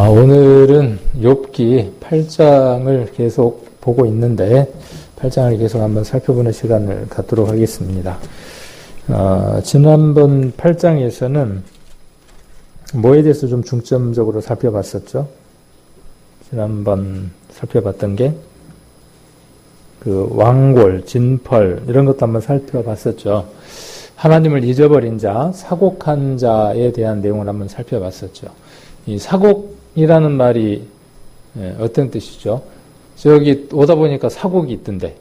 오늘은 욥기 8장을 계속 보고 있는데 8장을 계속 한번 살펴보는 시간을 갖도록 하겠습니다. 지난번 8장에서는 뭐에 대해서 좀 중점적으로 살펴봤었죠? 지난번 살펴봤던 게 그 왕골, 진펄 이런 것도 한번 살펴봤었죠. 하나님을 잊어버린 자, 사곡한 자에 대한 내용을 한번 살펴봤었죠. 이 사곡이라는 말이 어떤 뜻이죠? 저기 오다 보니까 사곡이 있던데,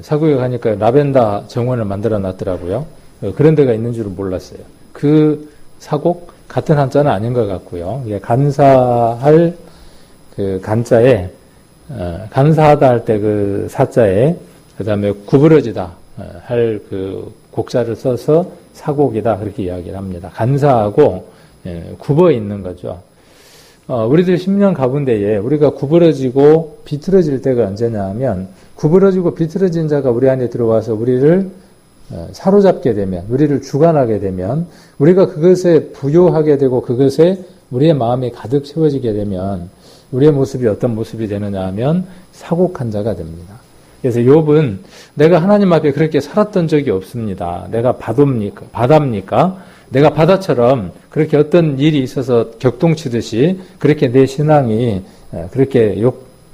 사곡에 가니까 라벤더 정원을 만들어 놨더라고요. 그런 데가 있는 줄은 몰랐어요. 그 사곡 같은 한자는 아닌 것 같고요. 이게 간사할 그 간자에 간사하다 할 때 그 사자에 그 다음에 구부러지다 할 그 곡자를 써서 사곡이다 그렇게 이야기를 합니다. 간사하고 굽어 있는 거죠. 우리들 10년 가운데에 우리가 구부러지고 비틀어질 때가 언제냐 하면 구부러지고 비틀어진 자가 우리 안에 들어와서 우리를 사로잡게 되면, 우리를 주관하게 되면, 우리가 그것에 부요하게 되고 그것에 우리의 마음이 가득 채워지게 되면 우리의 모습이 어떤 모습이 되느냐 하면 사곡한 자가 됩니다. 그래서 욥은 내가 하나님 앞에 그렇게 살았던 적이 없습니다. 내가 바다입니까? 내가 바다처럼 그렇게 어떤 일이 있어서 격동치듯이 그렇게 내 신앙이 그렇게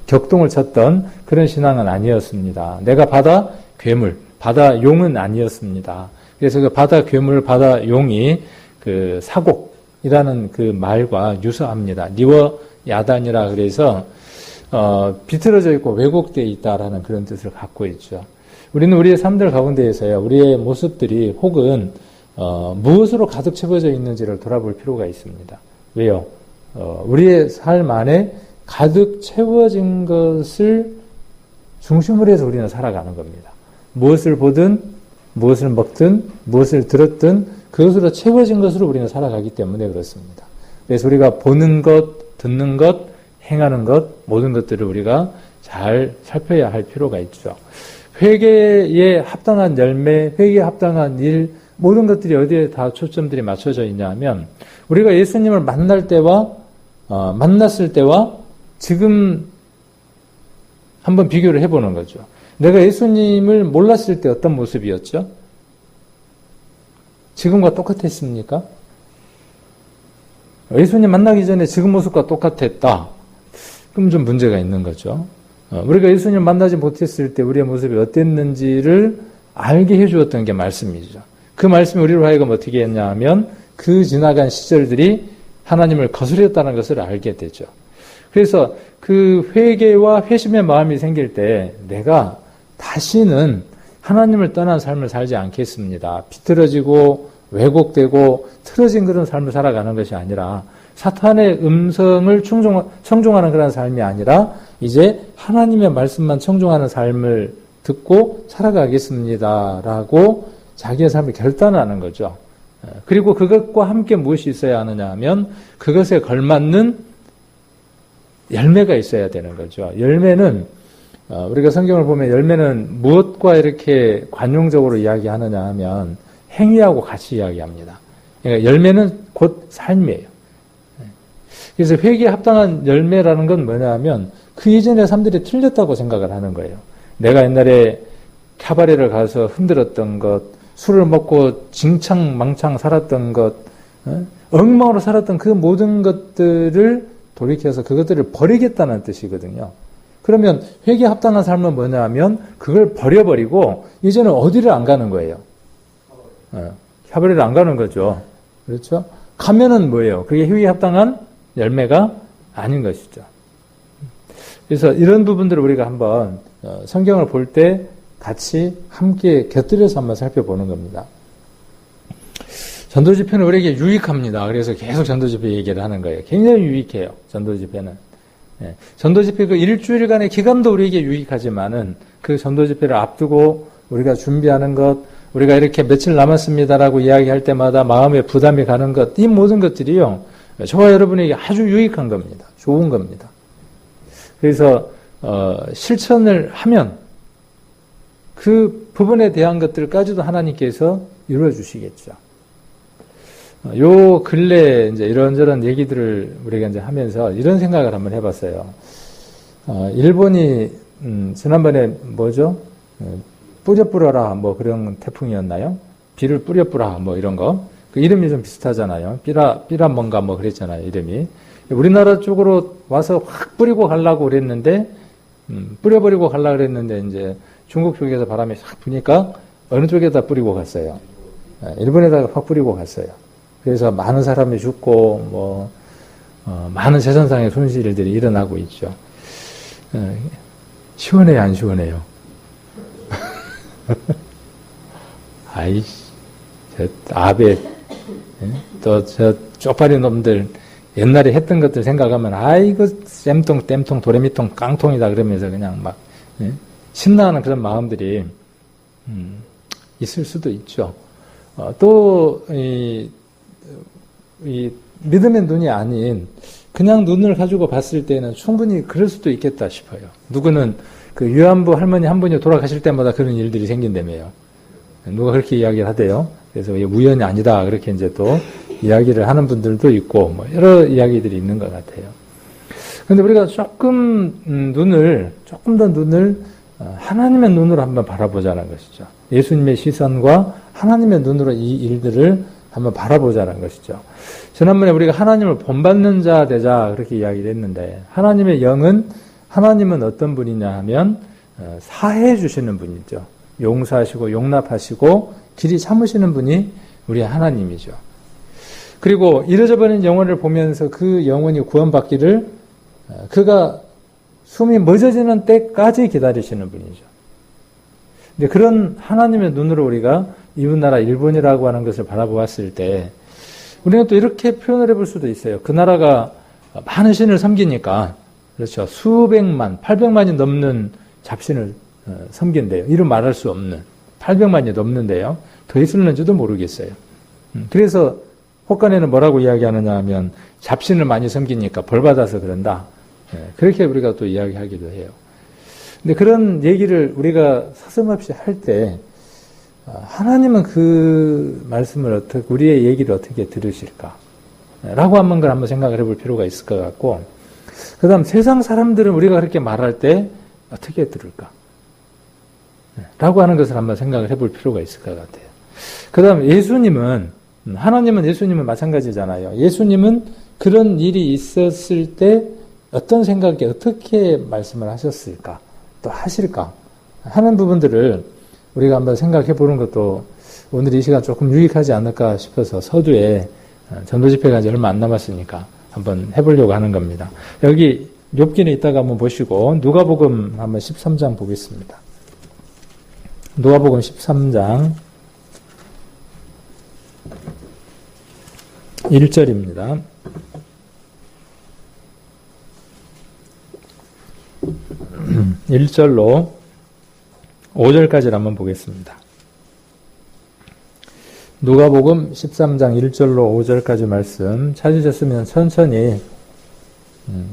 격동을 쳤던 그런 신앙은 아니었습니다. 내가 바다 괴물, 바다 용은 아니었습니다. 그래서 그 바다 괴물, 바다 용이 그 사곡이라는 그 말과 유사합니다. 니워 야단이라 그래서 비틀어져 있고 왜곡되어 있다라는 그런 뜻을 갖고 있죠. 우리는 우리의 삶들 가운데에서요, 우리의 모습들이 혹은 무엇으로 가득 채워져 있는지를 돌아볼 필요가 있습니다. 왜요? 우리의 삶 안에 가득 채워진 것을 중심으로 해서 우리는 살아가는 겁니다. 무엇을 보든, 무엇을 먹든, 무엇을 들었든 그것으로 채워진 것으로 우리는 살아가기 때문에 그렇습니다. 그래서 우리가 보는 것, 듣는 것, 행하는 것, 모든 것들을 우리가 잘 살펴야 할 필요가 있죠. 회개에 합당한 열매, 회개에 합당한 일, 모든 것들이 어디에 다 초점들이 맞춰져 있냐면 우리가 예수님을 만날 때와 만났을 때와 지금 한번 비교를 해보는 거죠. 내가 예수님을 몰랐을 때 어떤 모습이었죠? 지금과 똑같았습니까? 예수님 만나기 전에 지금 모습과 똑같았다. 그럼 좀 문제가 있는 거죠. 우리가 예수님 만나지 못했을 때 우리의 모습이 어땠는지를 알게 해주었던 게 말씀이죠. 그 말씀이 우리로 하여금 어떻게 했냐 하면 그 지나간 시절들이 하나님을 거스렸다는 것을 알게 되죠. 그래서 그 회개와 회심의 마음이 생길 때 내가 다시는 하나님을 떠난 삶을 살지 않겠습니다. 비틀어지고 왜곡되고 틀어진 그런 삶을 살아가는 것이 아니라 사탄의 음성을 청종하는 그런 삶이 아니라 이제 하나님의 말씀만 청종하는 삶을 듣고 살아가겠습니다라고 자기의 삶을 결단하는 거죠. 그리고 그것과 함께 무엇이 있어야 하느냐 하면 그것에 걸맞는 열매가 있어야 되는 거죠. 열매는 우리가 성경을 보면 열매는 무엇과 이렇게 관용적으로 이야기하느냐 하면 행위하고 같이 이야기합니다. 그러니까 열매는 곧 삶이에요. 그래서 회개에 합당한 열매라는 건 뭐냐 하면 그 이전의 삶들이 틀렸다고 생각을 하는 거예요. 내가 옛날에 카바레를 가서 흔들었던 것, 술을 먹고 징창망창 살았던 것, 엉망으로 살았던 그 모든 것들을 돌이켜서 그것들을 버리겠다는 뜻이거든요. 그러면 회개에 합당한 삶은 뭐냐 하면 그걸 버려버리고 이제는 어디를 안 가는 거예요. 카바레를 안 가는 거죠. 그렇죠? 가면은 뭐예요? 그게 회개에 합당한 열매가 아닌 것이죠. 그래서 이런 부분들을 우리가 한번 성경을 볼 때 같이 함께 곁들여서 한번 살펴보는 겁니다. 전도집회는 우리에게 유익합니다. 그래서 계속 전도집회 얘기를 하는 거예요. 굉장히 유익해요. 전도집회는. 전도집회 그 일주일간의 기간도 우리에게 유익하지만은 그 전도집회를 앞두고 우리가 준비하는 것, 우리가 이렇게 며칠 남았습니다라고 이야기할 때마다 마음에 부담이 가는 것, 이 모든 것들이요, 저와 여러분에게 아주 유익한 겁니다. 좋은 겁니다. 그래서 실천을 하면 그 부분에 대한 것들까지도 하나님께서 이루어 주시겠죠. 요 근래 이제 이런저런 얘기들을 우리가 이제 하면서 이런 생각을 한번 해봤어요. 일본이 지난번에 뭐죠? 뿌려 뿌려라 뭐 그런 태풍이었나요? 비를 뿌려 뿌라 뭐 이런 거. 그 이름이 좀 비슷하잖아요. 삐라 뭔가 뭐 그랬잖아요. 이름이. 우리나라 쪽으로 와서 확 뿌리고 가려고 그랬는데 뿌려버리고 가려고 그랬는데 이제 중국 쪽에서 바람이 확 부니까 어느 쪽에다 뿌리고 갔어요. 일본에다가 확 뿌리고 갔어요. 그래서 많은 사람이 죽고 뭐 많은 재산상의 손실들이 일어나고 있죠. 시원해요, 안 시원해요? 아이씨, 저 아베, 또 저 쪽팔리 놈들 옛날에 했던 것들 생각하면 아이고 쌤통, 땜통, 도레미통, 깡통이다 그러면서 그냥 막 신나는 그런 마음들이 있을 수도 있죠. 또 이 믿음의 눈이 아닌 그냥 눈을 가지고 봤을 때는 충분히 그럴 수도 있겠다 싶어요. 누구는 그 유한부 할머니 한 분이 돌아가실 때마다 그런 일들이 생긴다며요. 누가 그렇게 이야기를 하대요. 그래서 이게 우연이 아니다 그렇게 이제 또 이야기를 하는 분들도 있고 뭐 여러 이야기들이 있는 것 같아요. 그런데 우리가 조금 더 눈을 하나님의 눈으로 한번 바라보자는 것이죠. 예수님의 시선과 하나님의 눈으로 이 일들을 한번 바라보자는 것이죠. 지난번에 우리가 하나님을 본받는 자 되자 그렇게 이야기를 했는데 하나님의 영은 하나님은 어떤 분이냐 하면 사해 주시는 분이죠. 용서하시고 용납하시고 길이 참으시는 분이 우리 하나님이죠. 그리고 잃어져버린 영혼을 보면서 그 영혼이 구원받기를 그가 숨이 멎어지는 때까지 기다리시는 분이죠. 근데 그런 하나님의 눈으로 우리가 이웃나라 일본이라고 하는 것을 바라보았을 때 우리는 또 이렇게 표현을 해볼 수도 있어요. 그 나라가 많은 신을 섬기니까 그렇죠. 수백만, 800만이 넘는 잡신을 섬긴대요. 이름 말할 수 없는 800만이 넘는데요. 더 있을는지도 모르겠어요. 그래서 혹간에는 뭐라고 이야기하느냐 하면 잡신을 많이 섬기니까 벌받아서 그런다. 그렇게 우리가 또 이야기하기도 해요. 근데 그런 얘기를 우리가 서슴없이 할 때 하나님은 그 말씀을 어떻게, 우리의 얘기를 어떻게 들으실까? 라고 한번 생각을 해볼 필요가 있을 것 같고, 그 다음 세상 사람들은 우리가 그렇게 말할 때 어떻게 들을까? 라고 하는 것을 한번 생각을 해볼 필요가 있을 것 같아요. 그 다음 하나님은 예수님은 마찬가지잖아요. 예수님은 그런 일이 있었을 때 어떤 생각에 어떻게 말씀을 하셨을까? 또 하실까? 하는 부분들을 우리가 한번 생각해 보는 것도 오늘 이 시간 조금 유익하지 않을까 싶어서 서두에 전도집회가 이제 얼마 안 남았으니까 한번 해보려고 하는 겁니다. 여기 욥기는 이따가 한번 보시고 누가복음 한번 13장 보겠습니다. 누가복음 13장 1절입니다. 1절로 5절까지를 한번 보겠습니다. 누가복음 13장 1절로 5절까지 말씀 찾으셨으면 천천히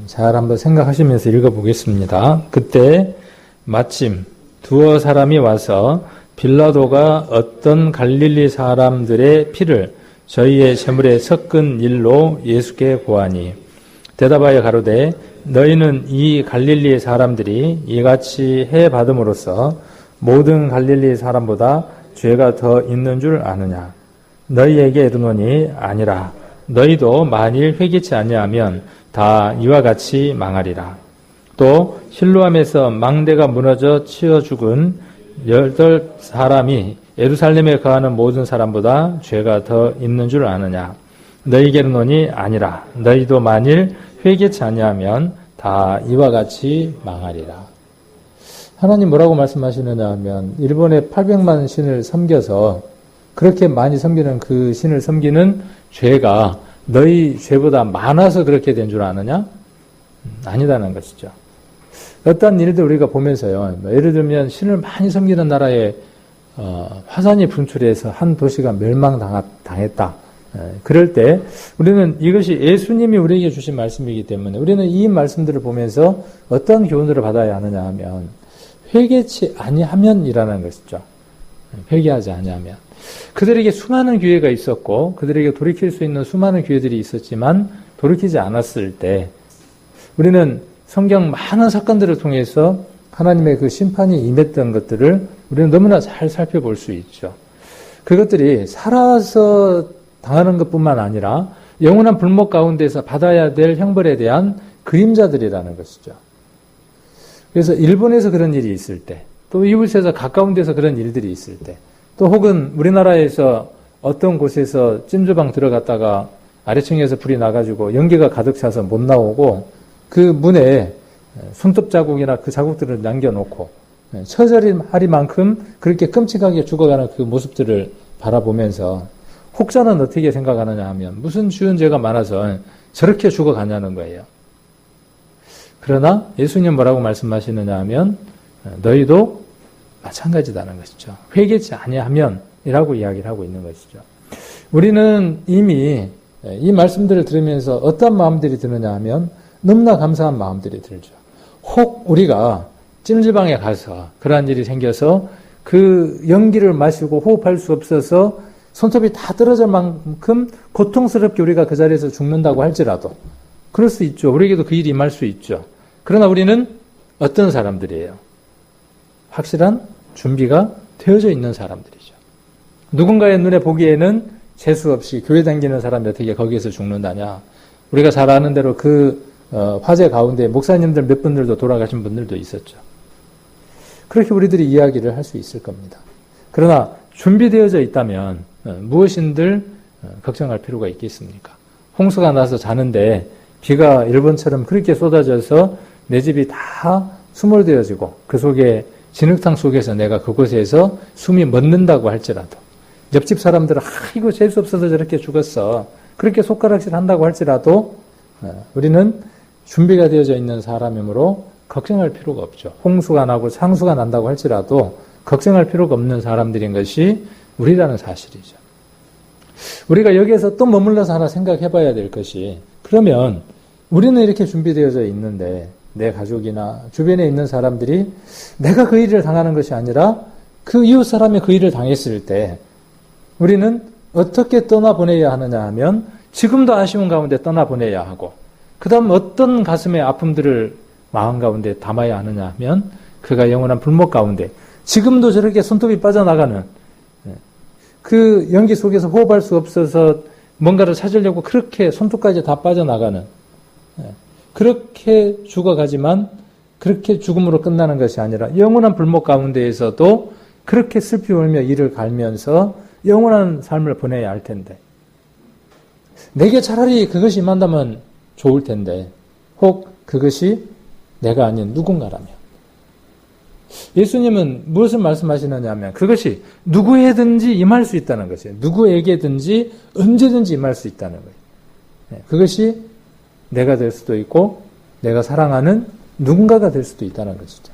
잘 한번 생각하시면서 읽어보겠습니다. 그때 마침 두어 사람이 와서 빌라도가 어떤 갈릴리 사람들의 피를 저희의 제물에 섞은 일로 예수께 고하니 대답하여 가로되 너희는 이 갈릴리 사람들이 이같이 해 받음으로써 모든 갈릴리 사람보다 죄가 더 있는 줄 아느냐? 너희에게 이르노니 아니라 너희도 만일 회개치 아니하면 다 이와 같이 망하리라. 또 실로암에서 망대가 무너져 치어 죽은 18사람이 예루살렘에 거하는 모든 사람보다 죄가 더 있는 줄 아느냐? 너희에게 이르노니 아니라 너희도 만일 회개치 아니하면 다 이와 같이 망하리라. 하나님 뭐라고 말씀하시느냐 하면 일본의 800만 신을 섬겨서 그렇게 많이 섬기는 그 신을 섬기는 죄가 너희 죄보다 많아서 그렇게 된 줄 아느냐? 아니다는 것이죠. 어떤 일들 우리가 보면서요. 예를 들면 신을 많이 섬기는 나라에 화산이 분출해서 한 도시가 멸망당했다. 그럴 때 우리는 이것이 예수님이 우리에게 주신 말씀이기 때문에 우리는 이 말씀들을 보면서 어떤 교훈을 받아야 하느냐 하면 회개치 아니하면이라는 것이죠. 회개하지 아니하면. 그들에게 수많은 기회가 있었고 그들에게 돌이킬 수 있는 수많은 기회들이 있었지만 돌이키지 않았을 때 우리는 성경 많은 사건들을 통해서 하나님의 그 심판이 임했던 것들을 우리는 너무나 잘 살펴볼 수 있죠. 그것들이 살아서 당하는 것뿐만 아니라 영원한 불목 가운데서 받아야 될 형벌에 대한 그림자들이라는 것이죠. 그래서 일본에서 그런 일이 있을 때, 또 이웃에서 가까운 데서 그런 일들이 있을 때, 또 혹은 우리나라에서 어떤 곳에서 찜주방 들어갔다가 아래층에서 불이 나가지고 연기가 가득 차서 못 나오고 그 문에 손톱 자국이나 그 자국들을 남겨놓고 처절하리만큼 그렇게 끔찍하게 죽어가는 그 모습들을 바라보면서 혹자는 어떻게 생각하느냐 하면 무슨 지은 죄가 많아서 저렇게 죽어가냐는 거예요. 그러나 예수님 뭐라고 말씀하시느냐 하면 너희도 마찬가지다는 것이죠. 회개치 아니하면 이라고 이야기를 하고 있는 것이죠. 우리는 이미 이 말씀들을 들으면서 어떤 마음들이 드느냐 하면 너무나 감사한 마음들이 들죠. 혹 우리가 찜질방에 가서 그러한 일이 생겨서 그 연기를 마시고 호흡할 수 없어서 손톱이 다 떨어질 만큼 고통스럽게 우리가 그 자리에서 죽는다고 할지라도 그럴 수 있죠. 우리에게도 그 일이 임할 수 있죠. 그러나 우리는 어떤 사람들이에요? 확실한 준비가 되어져 있는 사람들이죠. 누군가의 눈에 보기에는 재수 없이 교회 다니는 사람이 어떻게 거기에서 죽는다냐. 우리가 잘 아는 대로 그 화재 가운데 목사님들 몇 분들도 돌아가신 분들도 있었죠. 그렇게 우리들이 이야기를 할 수 있을 겁니다. 그러나 준비되어져 있다면 무엇인들 걱정할 필요가 있겠습니까? 홍수가 나서 자는데 비가 일본처럼 그렇게 쏟아져서 내 집이 다 수몰되어지고 그 속에 진흙탕 속에서 내가 그곳에서 숨이 멎는다고 할지라도 옆집 사람들은 이거 재수 없어서 저렇게 죽었어. 그렇게 손가락질 한다고 할지라도 우리는 준비가 되어져 있는 사람이므로 걱정할 필요가 없죠. 홍수가 나고 상수가 난다고 할지라도 걱정할 필요가 없는 사람들인 것이 우리라는 사실이죠. 우리가 여기에서 또 머물러서 하나 생각해 봐야 될 것이 그러면 우리는 이렇게 준비되어져 있는데 내 가족이나 주변에 있는 사람들이 내가 그 일을 당하는 것이 아니라 그 이웃 사람이 그 일을 당했을 때 우리는 어떻게 떠나보내야 하느냐 하면 지금도 아쉬운 가운데 떠나보내야 하고 그 다음 어떤 가슴의 아픔들을 마음 가운데 담아야 하느냐 하면 그가 영원한 불목 가운데 지금도 저렇게 손톱이 빠져나가는 그 연기 속에서 호흡할 수 없어서 뭔가를 찾으려고 그렇게 손톱까지 다 빠져나가는 그렇게 죽어가지만 그렇게 죽음으로 끝나는 것이 아니라 영원한 불목 가운데에서도 그렇게 슬피 울며 이를 갈면서 영원한 삶을 보내야 할 텐데 내게 차라리 그것이 임한다면 좋을 텐데 혹 그것이 내가 아닌 누군가라면 예수님은 무엇을 말씀하시느냐 하면 그것이 누구에든지 임할 수 있다는 것이에요. 누구에게든지 언제든지 임할 수 있다는 거예요. 그것이 내가 될 수도 있고 내가 사랑하는 누군가가 될 수도 있다는 것이죠.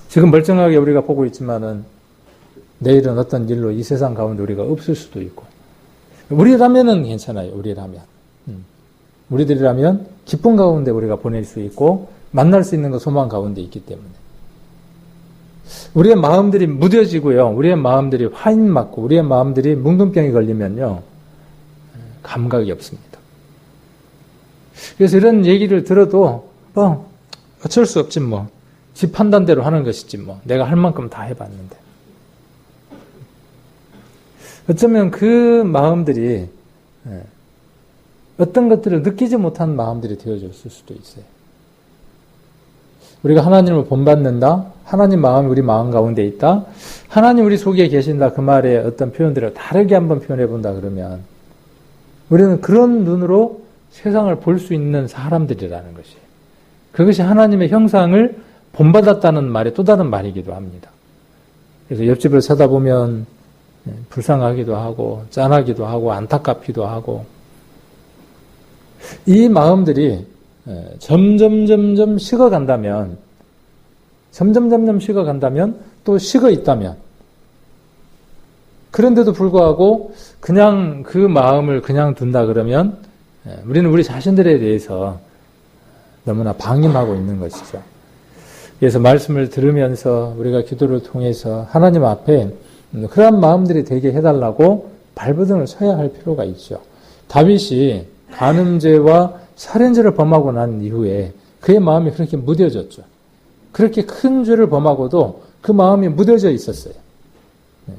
지금 멀쩡하게 우리가 보고 있지만은 내일은 어떤 일로 이 세상 가운데 우리가 없을 수도 있고 우리라면은 괜찮아요. 우리들이라면 기쁨 가운데 우리가 보낼 수 있고 만날 수 있는 거 소망 가운데 있기 때문에 우리의 마음들이 무뎌지고요. 우리의 마음들이 화인 맞고 우리의 마음들이 뭉둥병이 걸리면요. 감각이 없습니다. 그래서 이런 얘기를 들어도 어쩔 수 없지 뭐. 지 판단대로 하는 것이지 뭐. 내가 할 만큼 다 해봤는데. 어쩌면 그 마음들이 어떤 것들을 느끼지 못한 마음들이 되어졌을 수도 있어요. 우리가 하나님을 본받는다. 하나님 마음이 우리 마음 가운데 있다. 하나님 우리 속에 계신다. 그 말의 어떤 표현들을 다르게 한번 표현해 본다 그러면 우리는 그런 눈으로 세상을 볼 수 있는 사람들이라는 것이에요. 그것이 하나님의 형상을 본받았다는 말의 또 다른 말이기도 합니다. 그래서 옆집을 쳐다보면 불쌍하기도 하고 짠하기도 하고 안타깝기도 하고 이 마음들이 점점 식어간다면 점점 식어간다면 또 식어 있다면 그런데도 불구하고 그냥 그 마음을 그냥 둔다 그러면 우리는 우리 자신들에 대해서 너무나 방임하고 있는 것이죠. 그래서 말씀을 들으면서 우리가 기도를 통해서 하나님 앞에 그러한 마음들이 되게 해달라고 발버둥을 쳐야 할 필요가 있죠. 다윗이 간음죄와 살인죄를 범하고 난 이후에 그의 마음이 그렇게 무뎌졌죠. 그렇게 큰 죄를 범하고도 그 마음이 무뎌져 있었어요.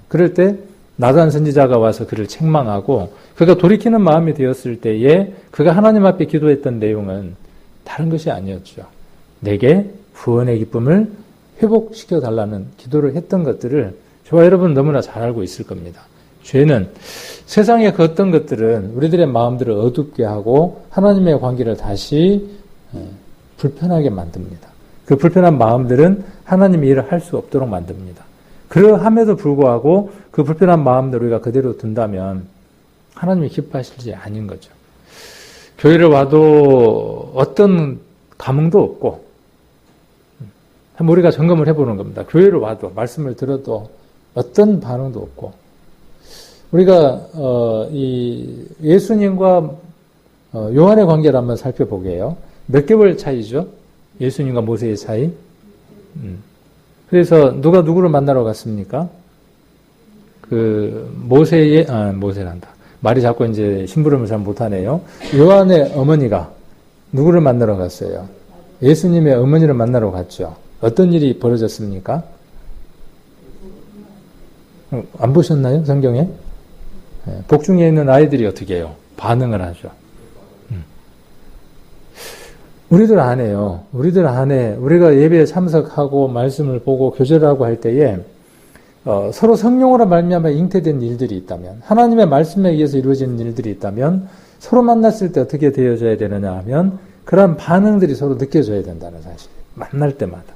그럴 때 나단 선지자가 와서 그를 책망하고 그가 돌이키는 마음이 되었을 때에 그가 하나님 앞에 기도했던 내용은 다른 것이 아니었죠. 내게 구원의 기쁨을 회복시켜 달라는 기도를 했던 것들을 저와 여러분 너무나 잘 알고 있을 겁니다. 죄는 세상의 그 어떤 것들은 우리들의 마음들을 어둡게 하고 하나님의 관계를 다시 불편하게 만듭니다. 그 불편한 마음들은 하나님의 일을 할 수 없도록 만듭니다. 그러함에도 불구하고 그 불편한 마음들을 우리가 그대로 둔다면 하나님이 기뻐하실지 아닌 거죠. 교회를 와도 어떤 감흥도 없고 한번 우리가 점검을 해보는 겁니다. 교회를 와도 말씀을 들어도 어떤 반응도 없고 우리가 이 예수님과 요한의 관계를 한번 살펴보게요. 몇 개월 차이죠? 예수님과 모세의 차이. 그래서 누가 누구를 만나러 갔습니까? 모세란다. 말이 자꾸 이제 심부름을 잘 못하네요. 요한의 어머니가 누구를 만나러 갔어요? 예수님의 어머니를 만나러 갔죠. 어떤 일이 벌어졌습니까? 안 보셨나요? 성경에? 복중에 있는 아이들이 어떻게 해요? 반응을 하죠. 우리들 안에요. 우리들 안에 우리가 예배에 참석하고 말씀을 보고 교제를 하고 할 때에 서로 성령으로 말미암아 잉태된 일들이 있다면 하나님의 말씀에 의해서 이루어지는 일들이 있다면 서로 만났을 때 어떻게 되어져야 되느냐 하면 그러한 반응들이 서로 느껴져야 된다는 사실. 만날 때마다.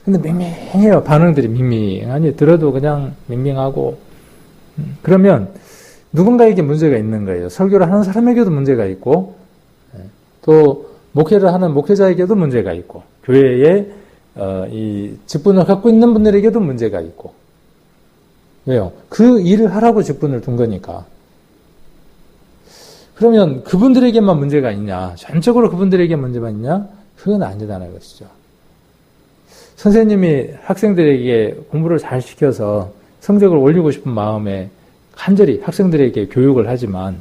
근데 밍밍해요. 반응들이 밍밍하니 들어도 그냥 밍밍하고 그러면 누군가에게 문제가 있는 거예요. 설교를 하는 사람에게도 문제가 있고 또 목회를 하는 목회자에게도 문제가 있고 교회에 이 직분을 갖고 있는 분들에게도 문제가 있고 왜요? 그 일을 하라고 직분을 둔 거니까. 그러면 그분들에게만 문제가 있냐? 전적으로 그분들에게 문제만 있냐? 그건 아니다는 것이죠. 선생님이 학생들에게 공부를 잘 시켜서 성적을 올리고 싶은 마음에 간절히 학생들에게 교육을 하지만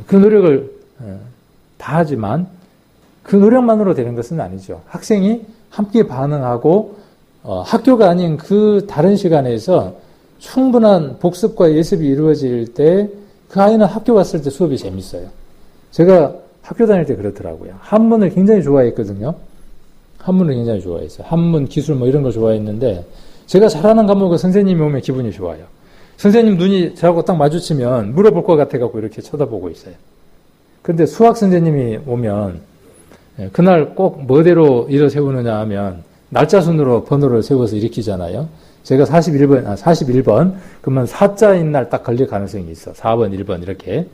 그 노력을 다 하지만 그 노력만으로 되는 것은 아니죠. 학생이 함께 반응하고 학교가 아닌 그 다른 시간에서 충분한 복습과 예습이 이루어질 때 그 아이는 학교 갔을 때 수업이 재밌어요. 제가 학교 다닐 때 그렇더라고요. 한문을 굉장히 좋아했거든요. 한문을 굉장히 좋아했어요. 한문, 기술 뭐 이런 거 좋아했는데 제가 잘하는 과목을 선생님이 오면 기분이 좋아요. 선생님 눈이 저하고 딱 마주치면 물어볼 것 같아갖고 이렇게 쳐다보고 있어요. 근데 수학 선생님이 오면 그날 꼭 뭐대로 일을 세우느냐 하면 날짜 순으로 번호를 세워서 일으키잖아요. 제가 41번, 그러면 4자인 날 딱 걸릴 가능성이 있어. 4번, 1번 이렇게.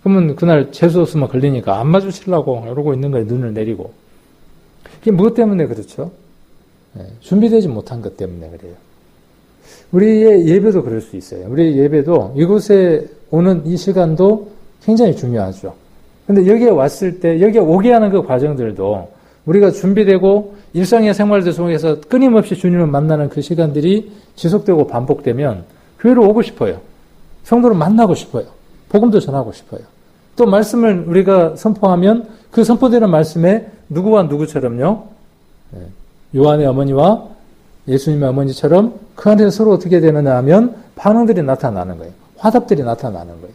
그러면 그날 재수 없으면 걸리니까 안 마주치려고 이러고 있는 거예요. 눈을 내리고. 그게 무엇 때문에 그렇죠? 준비되지 못한 것 때문에 그래요. 우리의 예배도 그럴 수 있어요. 우리의 예배도 이곳에 오는 이 시간도 굉장히 중요하죠. 근데 여기에 왔을 때, 여기에 오게 하는 그 과정들도 우리가 준비되고 일상의 생활들 속에서 끊임없이 주님을 만나는 그 시간들이 지속되고 반복되면 교회로 오고 싶어요. 성도를 만나고 싶어요. 복음도 전하고 싶어요. 또 말씀을 우리가 선포하면 그 선포되는 말씀에 누구와 누구처럼요. 요한의 어머니와 예수님의 어머니처럼 그 안에서 서로 어떻게 되느냐 하면 반응들이 나타나는 거예요. 화답들이 나타나는 거예요.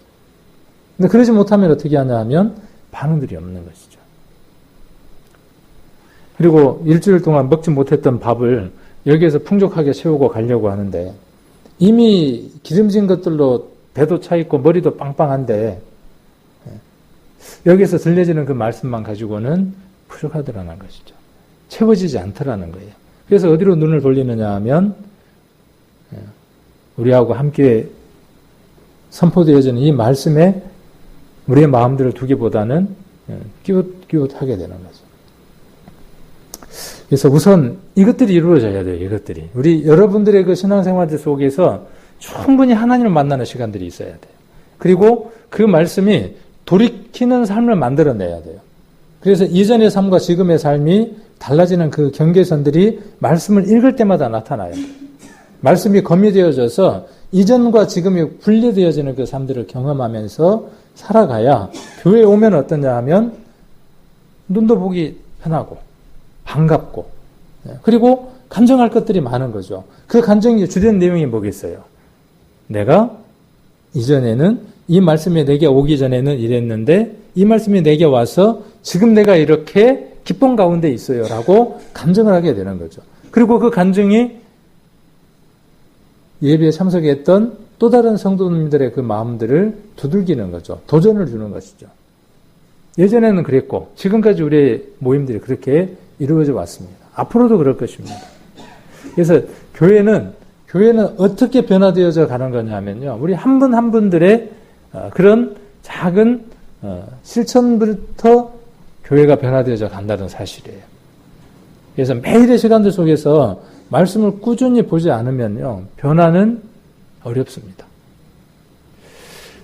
근데 그러지 못하면 어떻게 하냐 하면 반응들이 없는 것이죠. 그리고 일주일 동안 먹지 못했던 밥을 여기에서 풍족하게 채우고 가려고 하는데 이미 기름진 것들로 배도 차 있고 머리도 빵빵한데 여기에서 들려지는 그 말씀만 가지고는 부족하더라는 것이죠. 채워지지 않더라는 거예요. 그래서 어디로 눈을 돌리느냐 하면 우리하고 함께 선포되어지는 이 말씀에 우리의 마음들을 두기보다는 끼웃하게 되는 거죠. 그래서 우선 이것들이 이루어져야 돼요. 이것들이. 우리 여러분들의 그 신앙생활들 속에서 충분히 하나님을 만나는 시간들이 있어야 돼요. 그리고 그 말씀이 돌이키는 삶을 만들어내야 돼요. 그래서 이전의 삶과 지금의 삶이 달라지는 그 경계선들이 말씀을 읽을 때마다 나타나요. 말씀이 거미되어져서 이전과 지금이 분리되어지는 그 삶들을 경험하면서 살아가야 교회에 오면 어떠냐 하면 눈도 보기 편하고 반갑고 그리고 간증할 것들이 많은 거죠. 그 간증의 주된 내용이 뭐겠어요? 내가 이전에는 이 말씀이 내게 오기 전에는 이랬는데 이 말씀이 내게 와서 지금 내가 이렇게 기쁨 가운데 있어요 라고 간증을 하게 되는 거죠. 그리고 그 간증이 예배에 참석했던 또 다른 성도님들의 그 마음들을 두들기는 거죠. 도전을 주는 것이죠. 예전에는 그랬고 지금까지 우리의 모임들이 그렇게 이루어져 왔습니다. 앞으로도 그럴 것입니다. 그래서 교회는 어떻게 변화되어져 가는 거냐면요. 우리 한 분 한 분들의 그런 작은 실천부터 교회가 변화되어져 간다는 사실이에요. 그래서 매일의 시간들 속에서 말씀을 꾸준히 보지 않으면요. 변화는 어렵습니다.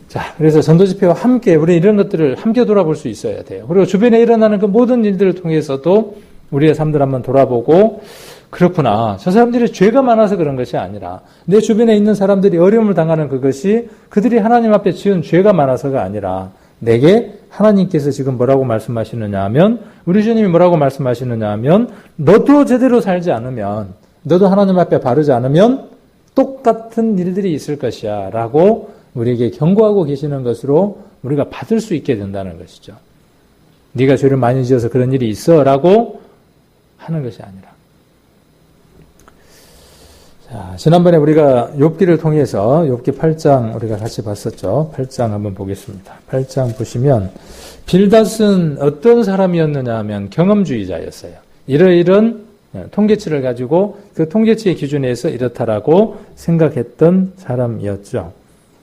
자, 그래서 전도집회와 함께 우리 이런 것들을 함께 돌아볼 수 있어야 돼요. 그리고 주변에 일어나는 그 모든 일들을 통해서도 우리의 삶들 한번 돌아보고 그렇구나. 저 사람들이 죄가 많아서 그런 것이 아니라 내 주변에 있는 사람들이 어려움을 당하는 그것이 그들이 하나님 앞에 지은 죄가 많아서가 아니라 내게 하나님께서 지금 뭐라고 말씀하시느냐 하면 우리 주님이 뭐라고 말씀하시느냐 하면 너도 제대로 살지 않으면 너도 하나님 앞에 바르지 않으면 똑같은 일들이 있을 것이야 라고 우리에게 경고하고 계시는 것으로 우리가 받을 수 있게 된다는 것이죠. 네가 죄를 많이 지어서 그런 일이 있어 라고 하는 것이 아니라. 자, 지난번에 우리가 욥기를 통해서 욥기 8장 우리가 같이 봤었죠. 8장 한번 보겠습니다. 8장 보시면 빌닷은 어떤 사람이었느냐 하면 경험주의자였어요. 이런 통계치를 가지고 그 통계치의 기준에서 이렇다라고 생각했던 사람이었죠.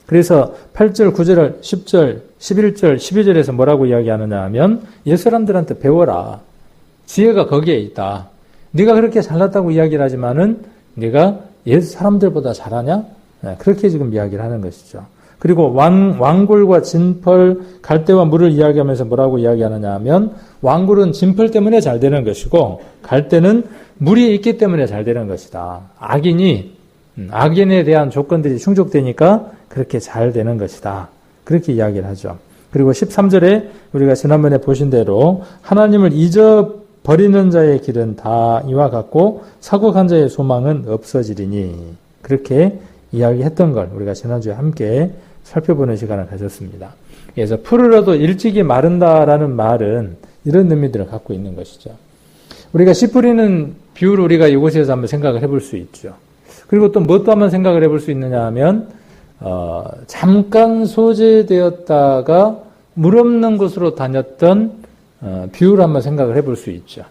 그래서 8절, 9절, 10절, 11절, 12절에서 뭐라고 이야기하느냐 하면 옛 사람들한테 배워라. 지혜가 거기에 있다. 네가 그렇게 잘났다고 이야기를 하지만은 네가 옛 사람들보다 잘하냐? 그렇게 지금 이야기를 하는 것이죠. 그리고 왕골과 진펄, 갈대와 물을 이야기하면서 뭐라고 이야기하느냐 하면 왕골은 진펄 때문에 잘 되는 것이고 갈대는 물이 있기 때문에 잘 되는 것이다. 악인에 대한 조건들이 충족되니까 그렇게 잘 되는 것이다. 그렇게 이야기를 하죠. 그리고 13절에 우리가 지난번에 보신 대로 하나님을 잊어버리는 자의 길은 다 이와 같고 사고한 자의 소망은 없어지리니 그렇게 이야기했던 걸 우리가 지난주에 함께 살펴보는 시간을 가졌습니다. 그래서 푸르러도 일찍이 마른다라는 말은 이런 의미들을 갖고 있는 것이죠. 우리가 씨 뿌리는 비유를 우리가 이곳에서 한번 생각을 해볼 수 있죠. 그리고 또 무엇도 한번 생각을 해볼 수 있느냐 하면 잠깐 소재되었다가 물 없는 곳으로 다녔던 비유를 한번 생각을 해볼 수 있죠.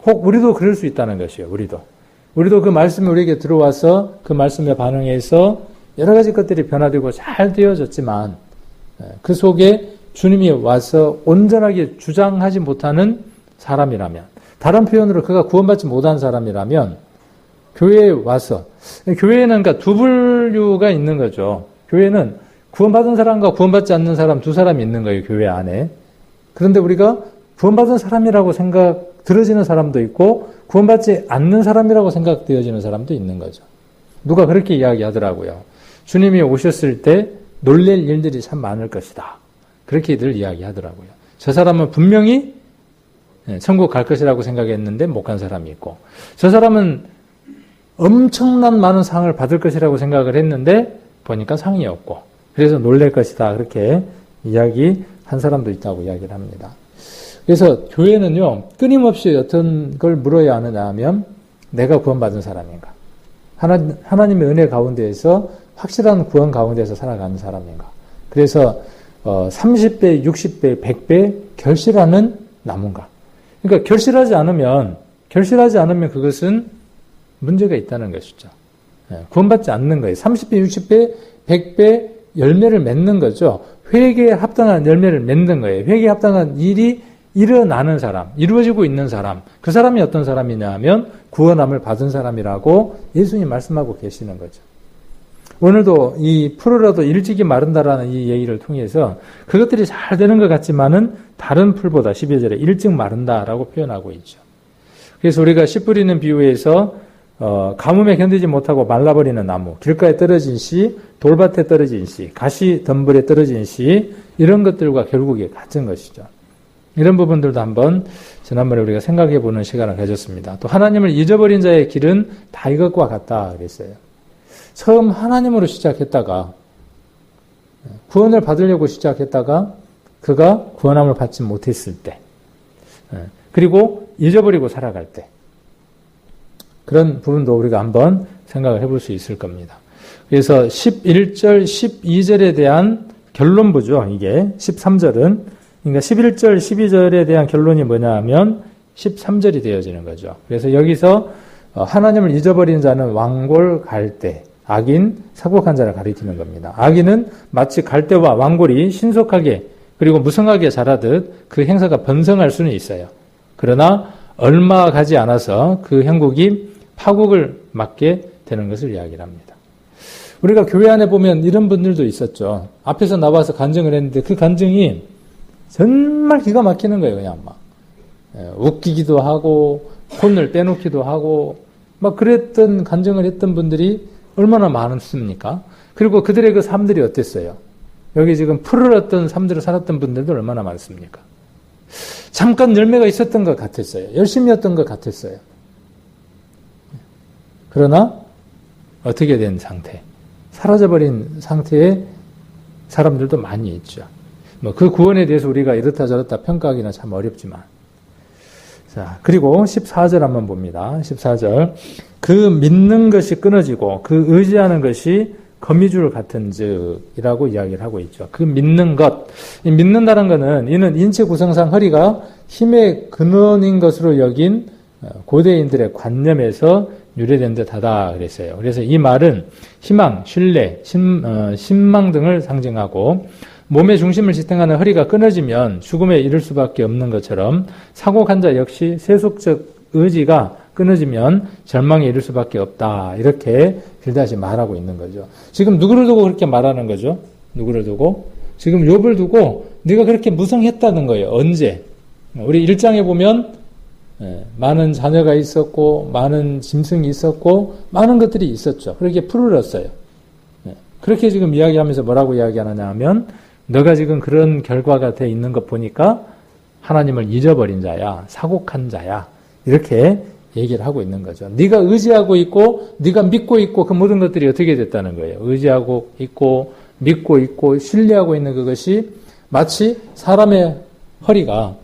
혹 우리도 그럴 수 있다는 것이에요. 우리도 그 말씀이 우리에게 들어와서 그 말씀에 반응해서 여러 가지 것들이 변화되고 잘 되어졌지만 그 속에 주님이 와서 온전하게 주장하지 못하는 사람이라면 다른 표현으로 그가 구원받지 못한 사람이라면 교회에 와서 교회에는 그러니까 두 분류가 있는 거죠. 교회는 구원받은 사람과 구원받지 않는 사람 두 사람이 있는 거예요. 교회 안에. 그런데 우리가 구원받은 사람이라고 들어지는 사람도 있고 구원받지 않는 사람이라고 생각되어지는 사람도 있는 거죠. 누가 그렇게 이야기하더라고요. 주님이 오셨을 때 놀랄 일들이 참 많을 것이다. 그렇게들 이야기하더라고요. 저 사람은 분명히 천국 갈 것이라고 생각했는데 못 간 사람이 있고 저 사람은 엄청난 많은 상을 받을 것이라고 생각을 했는데 보니까 상이 없고 그래서 놀랄 것이다. 그렇게 이야기한 사람도 있다고 이야기를 합니다. 그래서 교회는요. 끊임없이 어떤 걸 물어야 하느냐 하면 내가 구원받은 사람인가? 하나님의 은혜 가운데에서 확실한 구원 가운데서 살아가는 사람인가? 그래서 30배, 60배, 100배 결실하는 나무인가? 그러니까 결실하지 않으면 그것은 문제가 있다는 것이죠. 구원받지 않는 거예요. 30배, 60배, 100배 열매를 맺는 거죠. 회개에 합당한 열매를 맺는 거예요. 회개에 합당한 일이 일어나는 사람, 이루어지고 있는 사람, 그 사람이 어떤 사람이냐 하면 구원함을 받은 사람이라고 예수님 말씀하고 계시는 거죠. 오늘도 이 풀으라도 일찍이 마른다라는 이 얘기를 통해서 그것들이 잘 되는 것 같지만은 다른 풀보다 12절에 일찍 마른다라고 표현하고 있죠. 그래서 우리가 씨 뿌리는 비유에서 가뭄에 견디지 못하고 말라버리는 나무, 길가에 떨어진 씨, 돌밭에 떨어진 씨, 가시 덤불에 떨어진 씨, 이런 것들과 결국에 같은 것이죠. 이런 부분들도 한번 지난번에 우리가 생각해 보는 시간을 가졌습니다. 또 하나님을 잊어버린 자의 길은 다 이것과 같다 그랬어요. 처음 하나님으로 시작했다가 구원을 받으려고 시작했다가 그가 구원함을 받지 못했을 때, 그리고 잊어버리고 살아갈 때, 그런 부분도 우리가 한번 생각을 해볼 수 있을 겁니다. 그래서 11절, 12절에 대한 결론부죠. 이게 13절은, 그러니까 11절, 12절에 대한 결론이 뭐냐 하면 13절이 되어지는 거죠. 그래서 여기서 하나님을 잊어버린 자는 왕골 갈대, 악인, 사곡한 자를 가리키는 겁니다. 악인은 마치 갈대와 왕골이 신속하게 그리고 무성하게 자라듯 그 행사가 번성할 수는 있어요. 그러나 얼마 가지 않아서 그 형국이 파국을 맞게 되는 것을 이야기를 합니다. 우리가 교회 안에 보면 이런 분들도 있었죠. 앞에서 나와서 간증을 했는데 그 간증이 정말 기가 막히는 거예요. 그냥 막 웃기기도 하고 혼을 빼놓기도 하고 막 그랬던 간증을 했던 분들이 얼마나 많습니까? 그리고 그들의 그 삶들이 어땠어요? 여기 지금 풀을 얻던 삶들을 살았던 분들도 얼마나 많습니까? 잠깐 열매가 있었던 것 같았어요. 열심이었던 것 같았어요. 그러나 어떻게 된 상태? 사라져버린 상태의 사람들도 많이 있죠. 뭐 그 구원에 대해서 우리가 이렇다 저렇다 평가하기는 참 어렵지만. 자, 그리고 14절 한번 봅니다. 14절. 그 믿는 것이 끊어지고 그 의지하는 것이 거미줄 같은 즉이라고 이야기를 하고 있죠. 그 믿는 것. 이 믿는다는 것은 이는 인체 구성상 허리가 힘의 근원인 것으로 여긴 고대인들의 관념에서 유래된 듯하다 그랬어요. 그래서 이 말은 희망, 신뢰, 신망 등을 상징하고 몸의 중심을 지탱하는 허리가 끊어지면 죽음에 이를 수밖에 없는 것처럼 사곡한 자 역시 세속적 의지가 끊어지면 절망에 이를 수밖에 없다. 이렇게 빌닷이 말하고 있는 거죠. 지금 누구를 두고 그렇게 말하는 거죠? 누구를 두고? 지금 욥을 두고 네가 그렇게 무성했다는 거예요. 언제? 우리 1장에 보면 많은 자녀가 있었고 많은 짐승이 있었고 많은 것들이 있었죠. 그렇게 풀을 얻었어요. 그렇게 지금 이야기하면서 뭐라고 이야기하느냐 하면 너가 지금 그런 결과가 돼 있는 것 보니까 하나님을 잊어버린 자야, 사곡한 자야, 이렇게 얘기를 하고 있는 거죠. 네가 의지하고 있고 네가 믿고 있고 그 모든 것들이 어떻게 됐다는 거예요. 의지하고 있고 믿고 있고 신뢰하고 있는 그것이 마치 사람의 허리가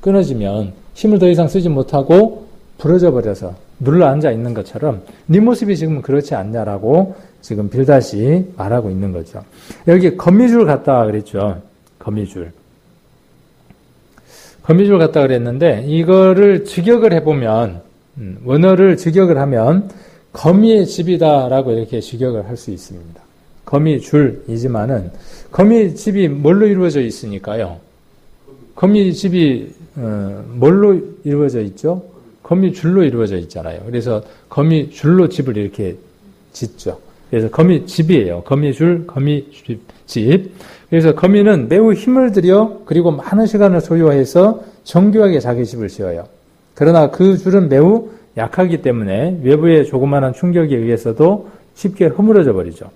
끊어지면 힘을 더 이상 쓰지 못하고 부러져 버려서 눌러 앉아 있는 것처럼 네 모습이 지금 그렇지 않냐라고 지금 빌닷이 말하고 있는 거죠. 여기 거미줄 같다 그랬죠. 거미줄 같다 그랬는데 이거를 직역을 해보면 원어를 직역을 하면 거미의 집이다라고 이렇게 직역을 할 수 있습니다. 거미줄이지만은 거미집이 뭘로 이루어져 있으니까요. 거미집이 뭘로 이루어져 있죠? 거미줄로 이루어져 있잖아요. 그래서 거미줄로 집을 이렇게 짓죠. 그래서 거미집이에요. 거미줄, 거미집. 그래서 거미는 매우 힘을 들여 그리고 많은 시간을 소요해서 정교하게 자기 집을 지어요. 그러나 그 줄은 매우 약하기 때문에 외부의 조그마한 충격에 의해서도 쉽게 허물어져 버리죠.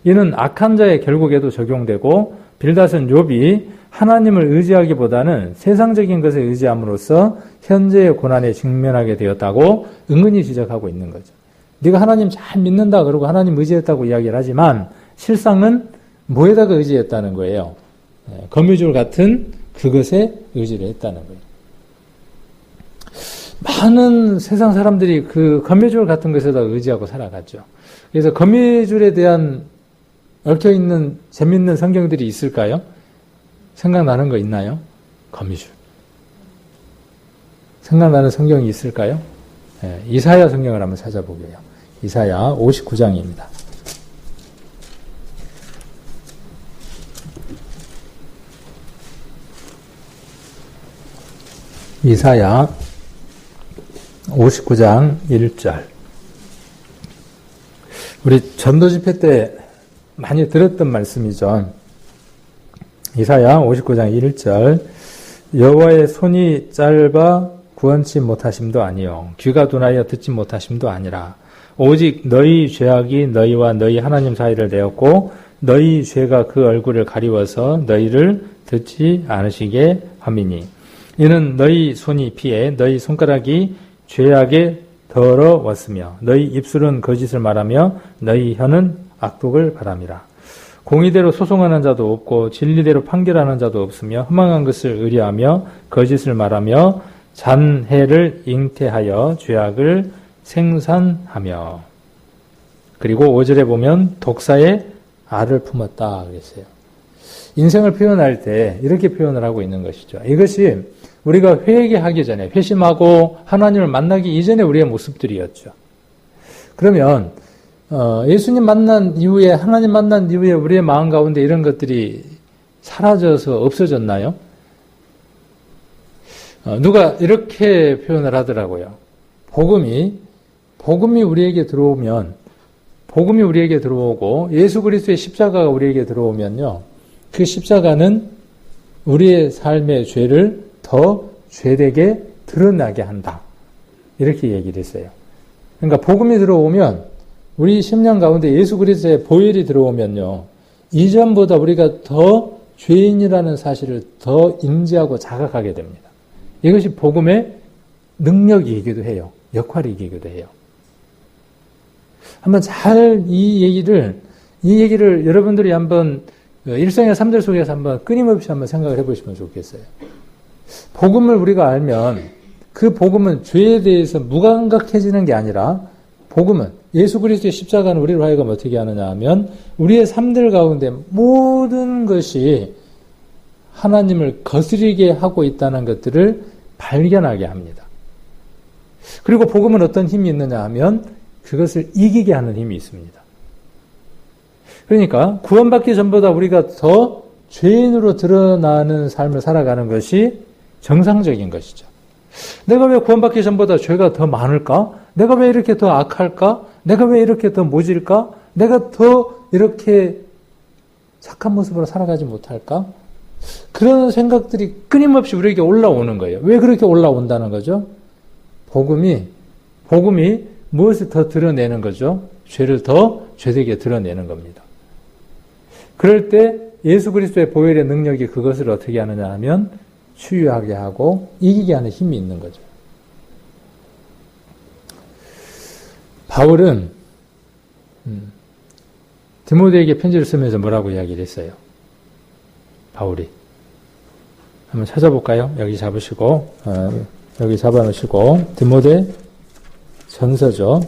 이는 악한 자의 결국에도 적용되고 빌닷은 욥이 하나님을 의지하기보다는 세상적인 것에 의지함으로써 현재의 고난에 직면하게 되었다고 은근히 지적하고 있는 거죠. 네가 하나님 잘 믿는다 그러고 하나님 의지했다고 이야기를 하지만 실상은 뭐에다가 의지했다는 거예요. 거미줄 같은 그것에 의지를 했다는 거예요. 많은 세상 사람들이 그 거미줄 같은 것에다 의지하고 살아갔죠. 그래서 거미줄에 대한 얽혀있는 재밌는 성경들이 있을까요? 생각나는 거 있나요? 거미줄. 생각나는 성경이 있을까요? 이사야 성경을 한번 찾아보게요. 이사야 59장입니다. 이사야 59장 1절. 우리 전도 집회 때 많이 들었던 말씀이죠. 이사야 59장 1절. 여호와의 손이 짧아 구원치 못하심도 아니요 귀가 둔하여 듣지 못하심도 아니라 오직 너희 죄악이 너희와 너희 하나님 사이를 내었고 너희 죄가 그 얼굴을 가리워서 너희를 듣지 않으시게 함이니 이는 너희 손이 피해 너희 손가락이 죄악에 더러웠으며 너희 입술은 거짓을 말하며 너희 혀는 악독을 바람이라. 공의대로 소송하는 자도 없고 진리대로 판결하는 자도 없으며 허망한 것을 의뢰하며 거짓을 말하며 잔해를 잉태하여 죄악을 생산하며. 그리고 5절에 보면 독사의 알을 품었다 그랬어요. 인생을 표현할 때 이렇게 표현을 하고 있는 것이죠. 이것이 우리가 회개하기 전에, 회심하고 하나님을 만나기 이전에 우리의 모습들이었죠. 그러면 예수님 만난 이후에, 하나님 만난 이후에 우리의 마음 가운데 이런 것들이 사라져서 없어졌나요? 누가 이렇게 표현을 하더라고요. 복음이 우리에게 들어오면, 복음이 우리에게 들어오고 예수 그리스도의 십자가가 우리에게 들어오면요, 그 십자가는 우리의 삶의 죄를 더 죄되게 드러나게 한다. 이렇게 얘기를 했어요. 그러니까 복음이 들어오면, 우리 심령 가운데 예수 그리스도의 보혈이 들어오면요, 이전보다 우리가 더 죄인이라는 사실을 더 인지하고 자각하게 됩니다. 이것이 복음의 능력이기도 해요. 역할이기도 해요. 한번 잘 이 얘기를 여러분들이 한번 일상의 삶들 속에서 한번 끊임없이 한번 생각을 해보시면 좋겠어요. 복음을 우리가 알면 그 복음은 죄에 대해서 무감각해지는 게 아니라, 복음은 예수 그리스도의 십자가는 우리를 하여금 어떻게 하느냐 하면 우리의 삶들 가운데 모든 것이 하나님을 거스리게 하고 있다는 것들을 발견하게 합니다. 그리고 복음은 어떤 힘이 있느냐 하면 그것을 이기게 하는 힘이 있습니다. 그러니까 구원받기 전보다 우리가 더 죄인으로 드러나는 삶을 살아가는 것이 정상적인 것이죠. 내가 왜 구원받기 전보다 죄가 더 많을까? 내가 왜 이렇게 더 악할까? 내가 왜 이렇게 더 모질까? 내가 더 이렇게 착한 모습으로 살아가지 못할까? 그런 생각들이 끊임없이 우리에게 올라오는 거예요. 왜 그렇게 올라온다는 거죠? 복음이 무엇을 더 드러내는 거죠? 죄를 더 죄되게 드러내는 겁니다. 그럴 때 예수 그리스도의 보혈의 능력이 그것을 어떻게 하느냐 하면 치유하게 하고 이기게 하는 힘이 있는 거죠. 바울은 디모데에게 편지를 쓰면서 뭐라고 이야기를 했어요? 바울이. 한번 찾아볼까요? 여기 잡으시고, 여기 잡아놓으시고, 디모데 전서죠.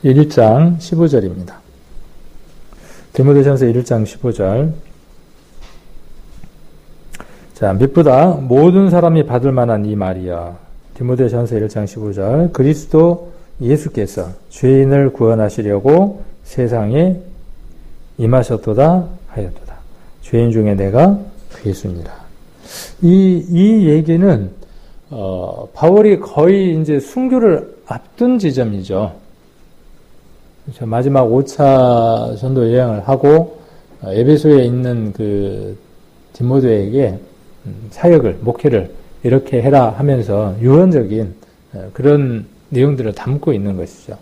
1장 15절입니다. 디모데전서 1장 15절. 자, 밉보다 모든 사람이 받을 만한 이 말이야. 디모데전서 1장 15절. 그리스도 예수께서 죄인을 구원하시려고 세상에 임하셨도다 하였도다. 죄인 중에 내가 예수니라. 이 얘기는 바울이 거의 이제 순교를 앞둔 지점이죠. 마지막 5차 전도 여행을 하고 에베소에 있는 그 디모데에게 사역을, 목회를 이렇게 해라 하면서 유언적인 그런 내용들을 담고 있는 것이죠.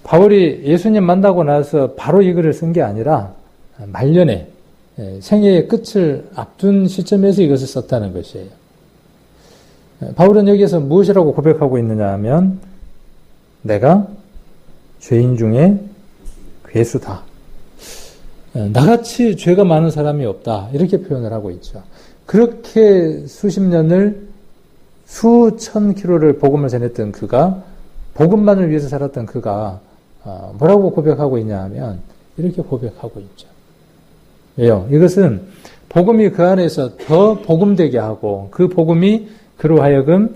바울이 예수님 만나고 나서 바로 이 글을 쓴 게 아니라 말년에 생애의 끝을 앞둔 시점에서 이것을 썼다는 것이에요. 바울은 여기에서 무엇이라고 고백하고 있느냐 하면 내가 죄인 중에 괴수다. 나같이 죄가 많은 사람이 없다. 이렇게 표현을 하고 있죠. 그렇게 수십 년을 수천 킬로를 복음을 전했던 그가, 복음만을 위해서 살았던 그가 뭐라고 고백하고 있냐 하면 이렇게 고백하고 있죠. 왜요? 이것은 복음이 그 안에서 더 복음되게 하고 그 복음이 그로 하여금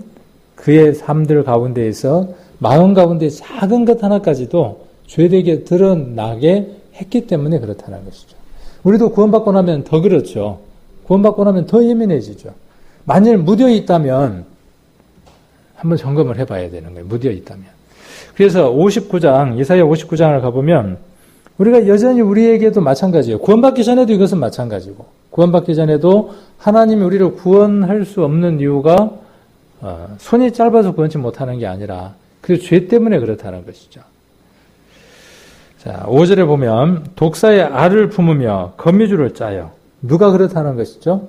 그의 삶들 가운데에서 마음 가운데 작은 것 하나까지도 죄되게 드러나게 했기 때문에 그렇다는 것이죠. 우리도 구원받고 나면 더 그렇죠. 구원받고 나면 더 예민해지죠. 만일 무뎌 있다면 한번 점검을 해봐야 되는 거예요. 무뎌 있다면. 그래서 59장, 이사야 59장을 가보면 우리가 여전히 우리에게도 마찬가지예요. 구원받기 전에도 이것은 마찬가지고, 구원받기 전에도 하나님이 우리를 구원할 수 없는 이유가 손이 짧아서 구원치 못하는 게 아니라 그 죄 때문에 그렇다는 것이죠. 자, 5절에 보면 독사의 알을 품으며 거미줄을 짜요. 누가 그렇다는 것이죠?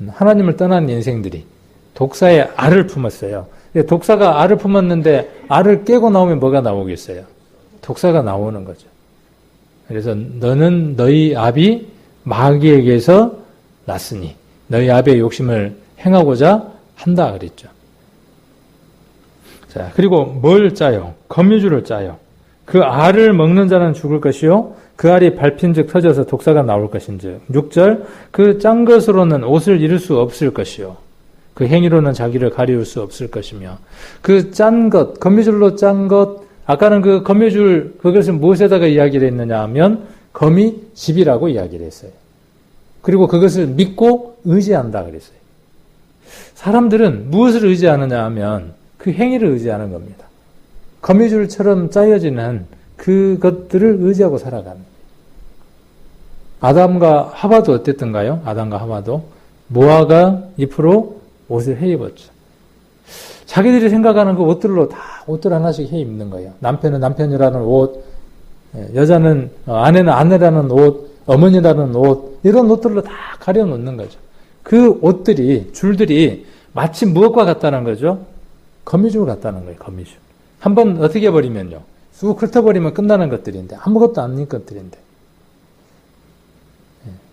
하나님을 떠난 인생들이 독사의 알을 품었어요. 독사가 알을 품었는데 알을 깨고 나오면 뭐가 나오겠어요? 독사가 나오는 거죠. 그래서 너는 너희 아비 마귀에게서 났으니 너희 아비의 욕심을 행하고자 한다 그랬죠. 자, 그리고 뭘 짜요? 거미줄을 짜요. 그 알을 먹는 자는 죽을 것이요 그 알이 밟힌즉 터져서 독사가 나올 것인즉. 6절 그 짠 것으로는 옷을 잃을 수 없을 것이요 그 행위로는 자기를 가리울 수 없을 것이며. 그 짠 것, 거미줄로 짠 것, 아까는 그 거미줄 그것을 무엇에다가 이야기를 했느냐 하면 거미집이라고 이야기를 했어요. 그리고 그것을 믿고 의지한다 그랬어요. 사람들은 무엇을 의지하느냐 하면 그 행위를 의지하는 겁니다. 거미줄처럼 짜여지는 그것들을 의지하고 살아가는 거예요. 아담과 하와도 어땠던가요? 아담과 하와도 모아가 잎으로 옷을 해 입었죠. 자기들이 생각하는 그 옷들로 다 옷들 하나씩 해 입는 거예요. 남편은 남편이라는 옷, 여자는 아내는 아내라는 옷, 어머니라는 옷, 이런 옷들로 다 가려 놓는 거죠. 그 옷들이, 줄들이 마치 무엇과 같다는 거죠? 거미줄 같다는 거예요. 거미줄. 한번 어떻게 버리면요, 쑥 훑어버리면 끝나는 것들인데, 아무것도 아닌 것들인데,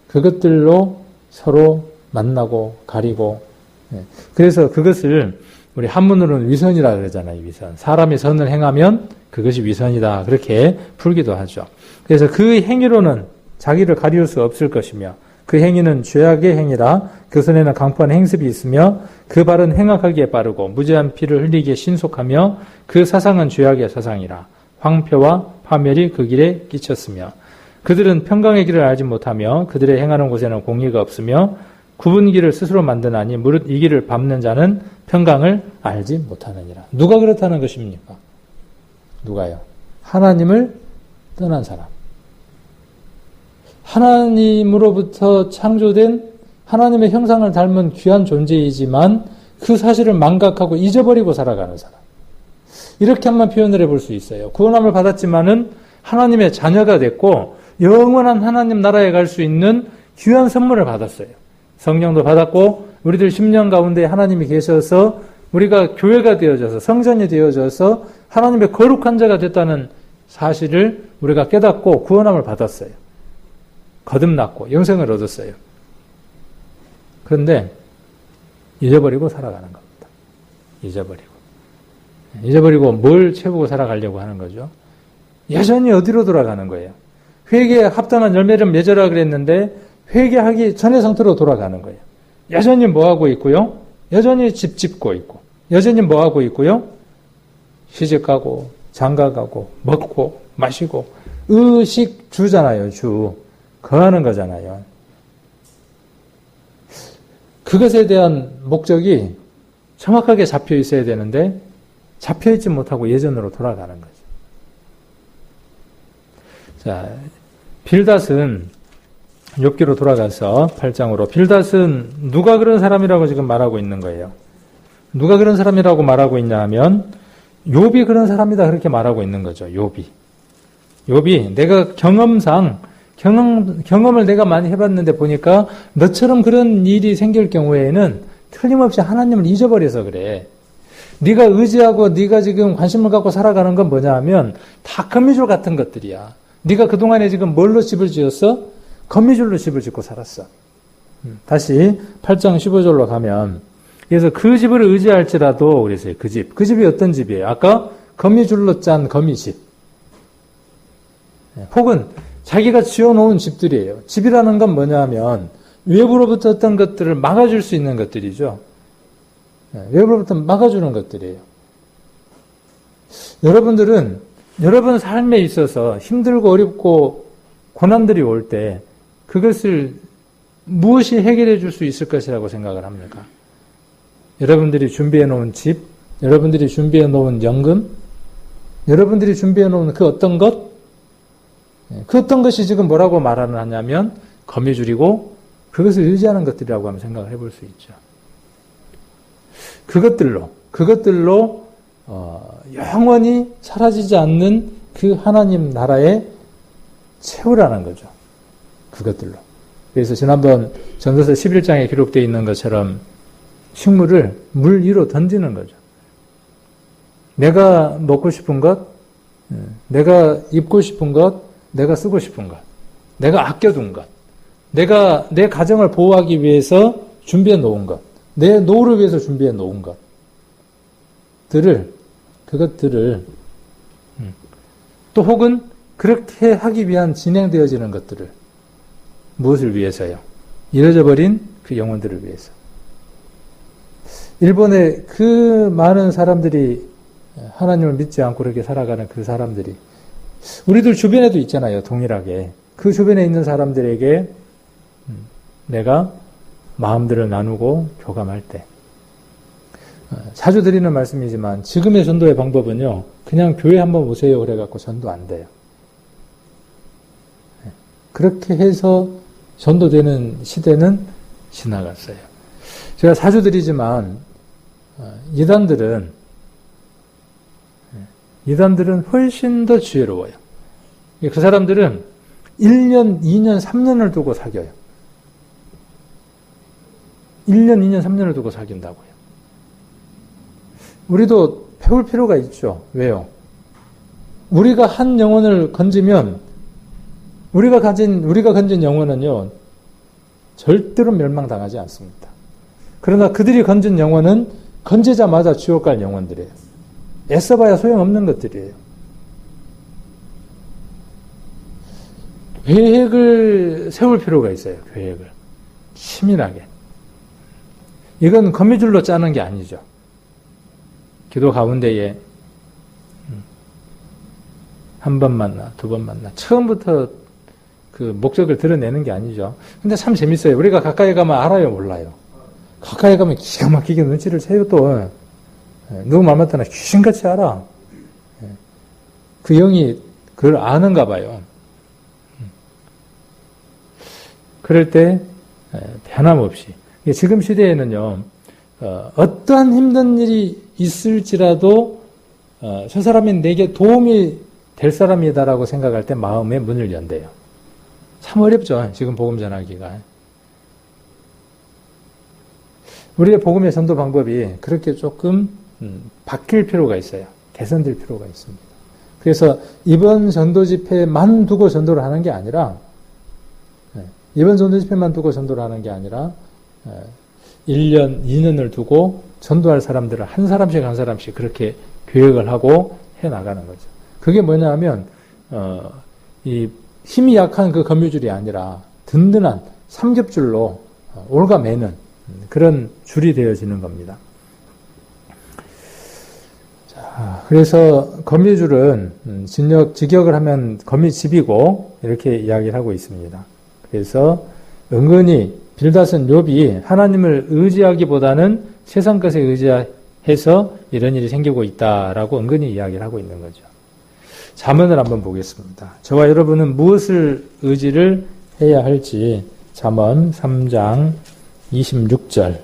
그것들로 서로 만나고 가리고. 그래서 그것을 우리 한문으로는 위선이라 그러잖아요. 위선. 사람이 선을 행하면 그것이 위선이다, 그렇게 풀기도 하죠. 그래서 그 행위로는 자기를 가리울 수 없을 것이며 그 행위는 죄악의 행위라 그 손에는 강포한 행습이 있으며 그 발은 행악하기에 빠르고 무죄한 피를 흘리기에 신속하며 그 사상은 죄악의 사상이라 황폐와 파멸이 그 길에 끼쳤으며 그들은 평강의 길을 알지 못하며 그들의 행하는 곳에는 공의가 없으며 굽은 길을 스스로 만드나니 무릇 이 길을 밟는 자는 평강을 알지 못하느니라. 누가 그렇다는 것입니까? 누가요? 하나님을 떠난 사람. 하나님으로부터 창조된 하나님의 형상을 닮은 귀한 존재이지만 그 사실을 망각하고 잊어버리고 살아가는 사람. 이렇게 한번 표현을 해볼 수 있어요. 구원함을 받았지만은 하나님의 자녀가 됐고 영원한 하나님 나라에 갈 수 있는 귀한 선물을 받았어요. 성령도 받았고 우리들 심령 가운데 하나님이 계셔서 우리가 교회가 되어져서 성전이 되어져서 하나님의 거룩한 자가 됐다는 사실을 우리가 깨닫고 구원함을 받았어요. 거듭났고 영생을 얻었어요. 그런데 잊어버리고 살아가는 겁니다. 잊어버리고 뭘 채우고 살아가려고 하는 거죠? 여전히 어디로 돌아가는 거예요? 회개에 합당한 열매를 맺으라 그랬는데 회개하기 전의 상태로 돌아가는 거예요. 여전히 뭐하고 있고요? 여전히 집 짓고 있고 여전히 뭐하고 있고요? 시집가고 장가가고 먹고 마시고 의식 주잖아요. 주. 거하는 거잖아요. 그것에 대한 목적이 정확하게 잡혀 있어야 되는데 잡혀 있지 못하고 예전으로 돌아가는 거죠. 자, 빌닷은 욥기로 돌아가서 8장으로 빌닷은 누가 그런 사람이라고 지금 말하고 있는 거예요. 누가 그런 사람이라고 말하고 있냐 하면 욥이 그런 사람이다 그렇게 말하고 있는 거죠. 욥이 내가 경험을 내가 많이 해봤는데 보니까 너처럼 그런 일이 생길 경우에는 틀림없이 하나님을 잊어버려서 그래. 네가 의지하고 네가 지금 관심을 갖고 살아가는 건 뭐냐 하면 다 거미줄 같은 것들이야. 네가 그동안에 지금 뭘로 집을 지었어? 거미줄로 집을 짓고 살았어. 다시 8장 15절로 가면 그래서 그 집을 의지할지라도 그랬어요. 그 집이 어떤 집이에요? 아까 거미줄로 짠 거미집. 혹은 자기가 지어놓은 집들이에요. 집이라는 건 뭐냐 하면 외부로부터 어떤 것들을 막아줄 수 있는 것들이죠. 외부로부터 막아주는 것들이에요. 여러분들은 여러분 삶에 있어서 힘들고 어렵고 고난들이 올 때 그것을 무엇이 해결해 줄 수 있을 것이라고 생각을 합니까? 여러분들이 준비해 놓은 집, 여러분들이 준비해 놓은 연금, 여러분들이 준비해 놓은 그 어떤 것, 그 어떤 것이 지금 뭐라고 말하는 하냐면 거미줄이고 그것을 의지하는 것들이라고 한번 생각을 해볼 수 있죠. 그것들로 영원히 사라지지 않는 그 하나님 나라에 채우라는 거죠. 그것들로. 그래서 지난번 전도서 11장에 기록되어 있는 것처럼 식물을 물 위로 던지는 거죠. 내가 먹고 싶은 것, 내가 입고 싶은 것, 내가 쓰고 싶은 것, 내가 아껴둔 것, 내가 내 가정을 보호하기 위해서 준비해 놓은 것, 내 노후를 위해서 준비해 놓은 그것들을 또 혹은 그렇게 하기 위한 진행되어지는 것들을 무엇을 위해서요? 잃어져 버린 그 영혼들을 위해서. 일본의 그 많은 사람들이 하나님을 믿지 않고 그렇게 살아가는 그 사람들이 우리들 주변에도 있잖아요. 동일하게. 그 주변에 있는 사람들에게 내가 마음들을 나누고 교감할 때 자주 드리는 말씀이지만 지금의 전도의 방법은요. 그냥 교회 한번 오세요 그래갖고 전도 안 돼요. 그렇게 해서 전도되는 시대는 지나갔어요. 제가 자주 드리지만 이단들은 훨씬 더 지혜로워요. 그 사람들은 1년, 2년, 3년을 두고 사겨요. 1년, 2년, 3년을 두고 사귄다고요. 우리도 배울 필요가 있죠. 왜요? 우리가 한 영혼을 건지면 우리가 건진 영혼은요, 절대로 멸망당하지 않습니다. 그러나 그들이 건진 영혼은 건지자마자 지옥 갈 영혼들이에요. 애써봐야 소용없는 것들이에요. 계획을 세울 필요가 있어요. 계획을. 치밀하게. 이건 거미줄로 짜는 게 아니죠. 기도 가운데에 한 번 만나, 두 번 만나. 처음부터 그 목적을 드러내는 게 아니죠. 근데 참 재밌어요. 우리가 가까이 가면 알아요, 몰라요? 가까이 가면 기가 막히게 눈치를 채요, 또. 누구 말 맞다나 귀신같이 알아. 그 영이 그걸 아는가 봐요. 그럴 때 변함없이. 지금 시대에는요. 어떠한 힘든 일이 있을지라도 저 사람이 내게 도움이 될 사람이다라고 생각할 때 마음의 문을 연대요. 참 어렵죠. 지금 복음 전하기가. 우리의 복음의 전도 방법이 그렇게 조금 바뀔 필요가 있어요. 개선될 필요가 있습니다. 그래서 이번 전도 집회만 두고 전도를 하는 게 아니라 이번 전도 집회만 두고 전도를 하는 게 아니라 1년, 2년을 두고 전도할 사람들을 한 사람씩 그렇게 계획을 하고 해나가는 거죠. 그게 뭐냐 하면 이 힘이 약한 그 거미줄이 아니라 든든한 삼겹줄로 올가매는 그런 줄이 되어지는 겁니다. 자, 그래서 거미줄은 직역을 하면 거미집이고 이렇게 이야기를 하고 있습니다. 그래서 은근히 빌닷은 욥이 하나님을 의지하기보다는 세상 것에 의지해서 이런 일이 생기고 있다라고 은근히 이야기를 하고 있는 거죠. 잠언을 한번 보겠습니다. 저와 여러분은 무엇을 의지를 해야 할지 잠언 3장 26절.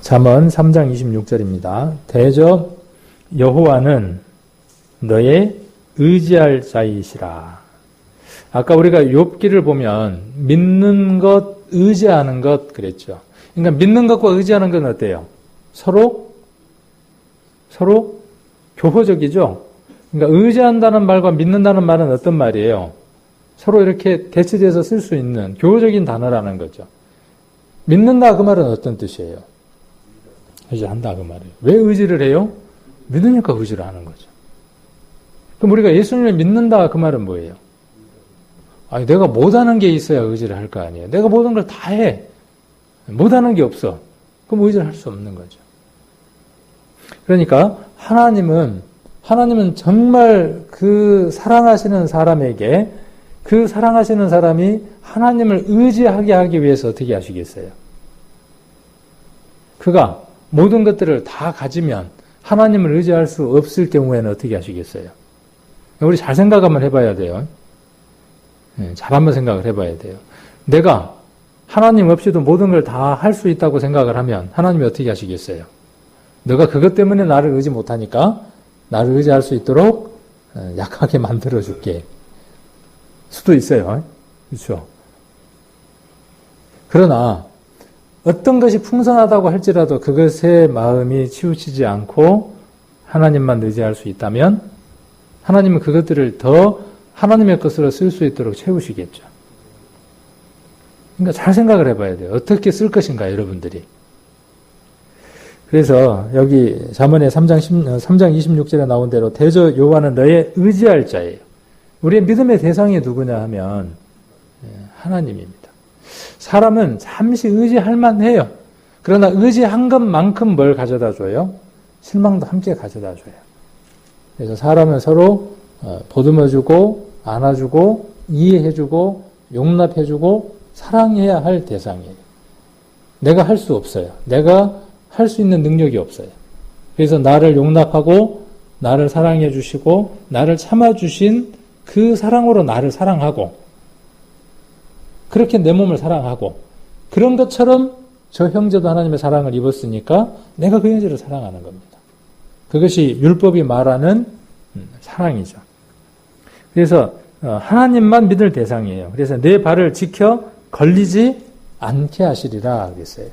잠언 3장 26절입니다. 대저 여호와는 너의 의지할 자이시라. 아까 우리가 욥기를 보면 믿는 것, 의지하는 것 그랬죠. 그러니까 믿는 것과 의지하는 건 어때요? 서로 교호적이죠. 그러니까 의지한다는 말과 믿는다는 말은 어떤 말이에요? 서로 이렇게 대치돼서 쓸 수 있는 교호적인 단어라는 거죠. 믿는다 그 말은 어떤 뜻이에요? 의지한다 그 말이에요. 왜 의지를 해요? 믿으니까 의지를 하는 거죠. 그럼 우리가 예수님을 믿는다 그 말은 뭐예요? 아니, 내가 못하는 게 있어야 의지를 할 거 아니에요. 내가 모든 걸 다 해. 못하는 게 없어. 그럼 의지를 할 수 없는 거죠. 그러니까 하나님은 정말 그 사랑하시는 사람에게 그 사랑하시는 사람이 하나님을 의지하게 하기 위해서 어떻게 하시겠어요? 그가 모든 것들을 다 가지면 하나님을 의지할 수 없을 경우에는 어떻게 하시겠어요? 우리 잘 생각 한번 해봐야 돼요. 잘 한번 생각을 해봐야 돼요. 내가 하나님 없이도 모든 걸 다 할 수 있다고 생각을 하면 하나님이 어떻게 하시겠어요? 너가 그것 때문에 나를 의지 못하니까 나를 의지할 수 있도록 약하게 만들어줄게. 수도 있어요. 그렇죠? 그러나 어떤 것이 풍성하다고 할지라도 그것의 마음이 치우치지 않고 하나님만 의지할 수 있다면 하나님은 그것들을 더 하나님의 것으로 쓸 수 있도록 채우시겠죠. 그러니까 잘 생각을 해봐야 돼요. 어떻게 쓸 것인가 여러분들이. 그래서 여기 잠언의 3장 26절에 나온 대로 대저 여호와는 너의 의지할 자예요. 우리의 믿음의 대상이 누구냐 하면 하나님입니다. 사람은 잠시 의지할 만해요. 그러나 의지한 것만큼 뭘 가져다 줘요? 실망도 함께 가져다 줘요. 그래서 사람은 서로 보듬어주고 안아주고 이해해주고 용납해주고 사랑해야 할 대상이에요. 내가 할 수 없어요. 내가 할 수 있는 능력이 없어요. 그래서 나를 용납하고 나를 사랑해 주시고 나를 참아주신 그 사랑으로 나를 사랑하고 그렇게 내 몸을 사랑하고 그런 것처럼 저 형제도 하나님의 사랑을 입었으니까 내가 그 형제를 사랑하는 겁니다. 그것이 율법이 말하는 사랑이죠. 그래서 하나님만 믿을 대상이에요. 그래서 내 발을 지켜 걸리지 않게 하시리라 그랬어요.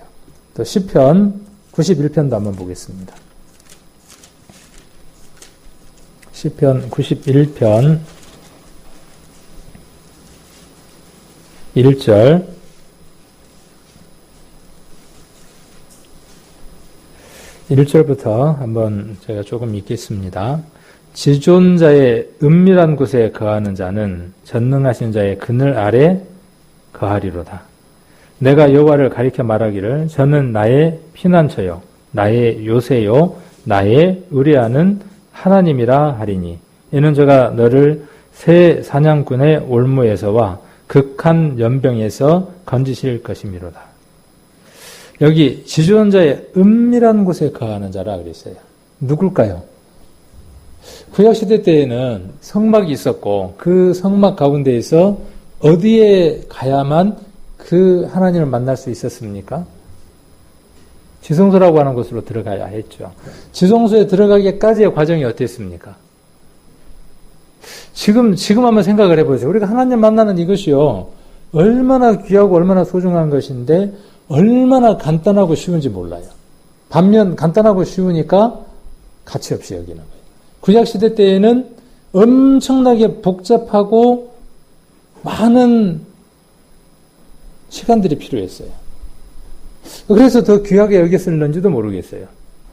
또 시편 91편도 한번 보겠습니다. 시편 91편 1절 1절부터 한번 제가 조금 읽겠습니다. 지존자의 은밀한 곳에 거하는 자는 전능하신 자의 그늘 아래 거하리로다. 내가 여호와를 가리켜 말하기를 저는 나의 피난처요 나의 요새요 나의 의뢰하는 하나님이라 하리니 이는 저가 너를 새 사냥꾼의 올무에서와 극한 연병에서 건지실 것이미로다. 여기 지존자의 은밀한 곳에 거하는 자라 그랬어요. 누굴까요? 구약시대 때에는 성막이 있었고 그 성막 가운데에서 어디에 가야만 그 하나님을 만날 수 있었습니까? 지성소라고 하는 곳으로 들어가야 했죠. 지성소에 들어가기까지의 과정이 어땠습니까? 지금 한번 생각을 해보세요. 우리가 하나님 만나는 이것이요. 얼마나 귀하고 얼마나 소중한 것인데 얼마나 간단하고 쉬운지 몰라요. 반면 간단하고 쉬우니까 가치 없이 여기는 거예요. 구약시대 때에는 엄청나게 복잡하고 많은 시간들이 필요했어요. 그래서 더 귀하게 여겼을는지도 모르겠어요.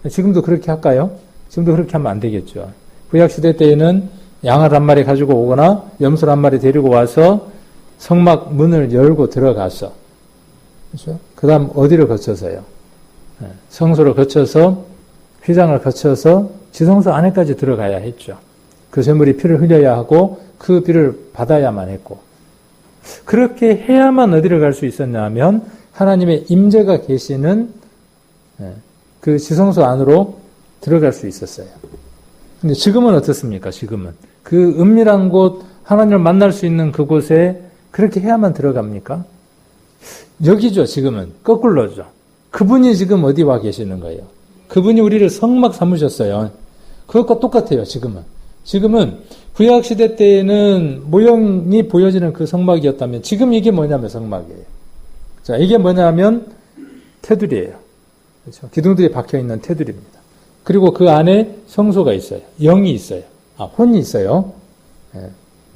지금도 그렇게 할까요? 지금도 그렇게 하면 안 되겠죠. 구약시대 때에는 양을 한 마리 가지고 오거나 염소를 한 마리 데리고 와서 성막 문을 열고 들어가서 그렇죠? 그 다음 어디를 거쳐서요? 성소를 거쳐서 휘장을 거쳐서 지성소 안에까지 들어가야 했죠. 그 제물이 피를 흘려야 하고 그 피를 받아야만 했고 그렇게 해야만 어디를 갈 수 있었냐 하면 하나님의 임재가 계시는 그 지성소 안으로 들어갈 수 있었어요. 근데 지금은 어떻습니까? 지금은 그 은밀한 곳 하나님을 만날 수 있는 그곳에 그렇게 해야만 들어갑니까? 여기죠. 지금은 거꾸로죠. 그분이 지금 어디 와 계시는 거예요? 그분이 우리를 성막 삼으셨어요. 그것과 똑같아요. 지금은 구약시대 때에는 모형이 보여지는 그 성막이었다면 지금 이게 뭐냐면 성막이에요. 자, 이게 뭐냐면 테두리예요. 그렇죠? 기둥들이 박혀있는 테두리입니다. 그리고 그 안에 성소가 있어요. 영이 있어요. 혼이 있어요.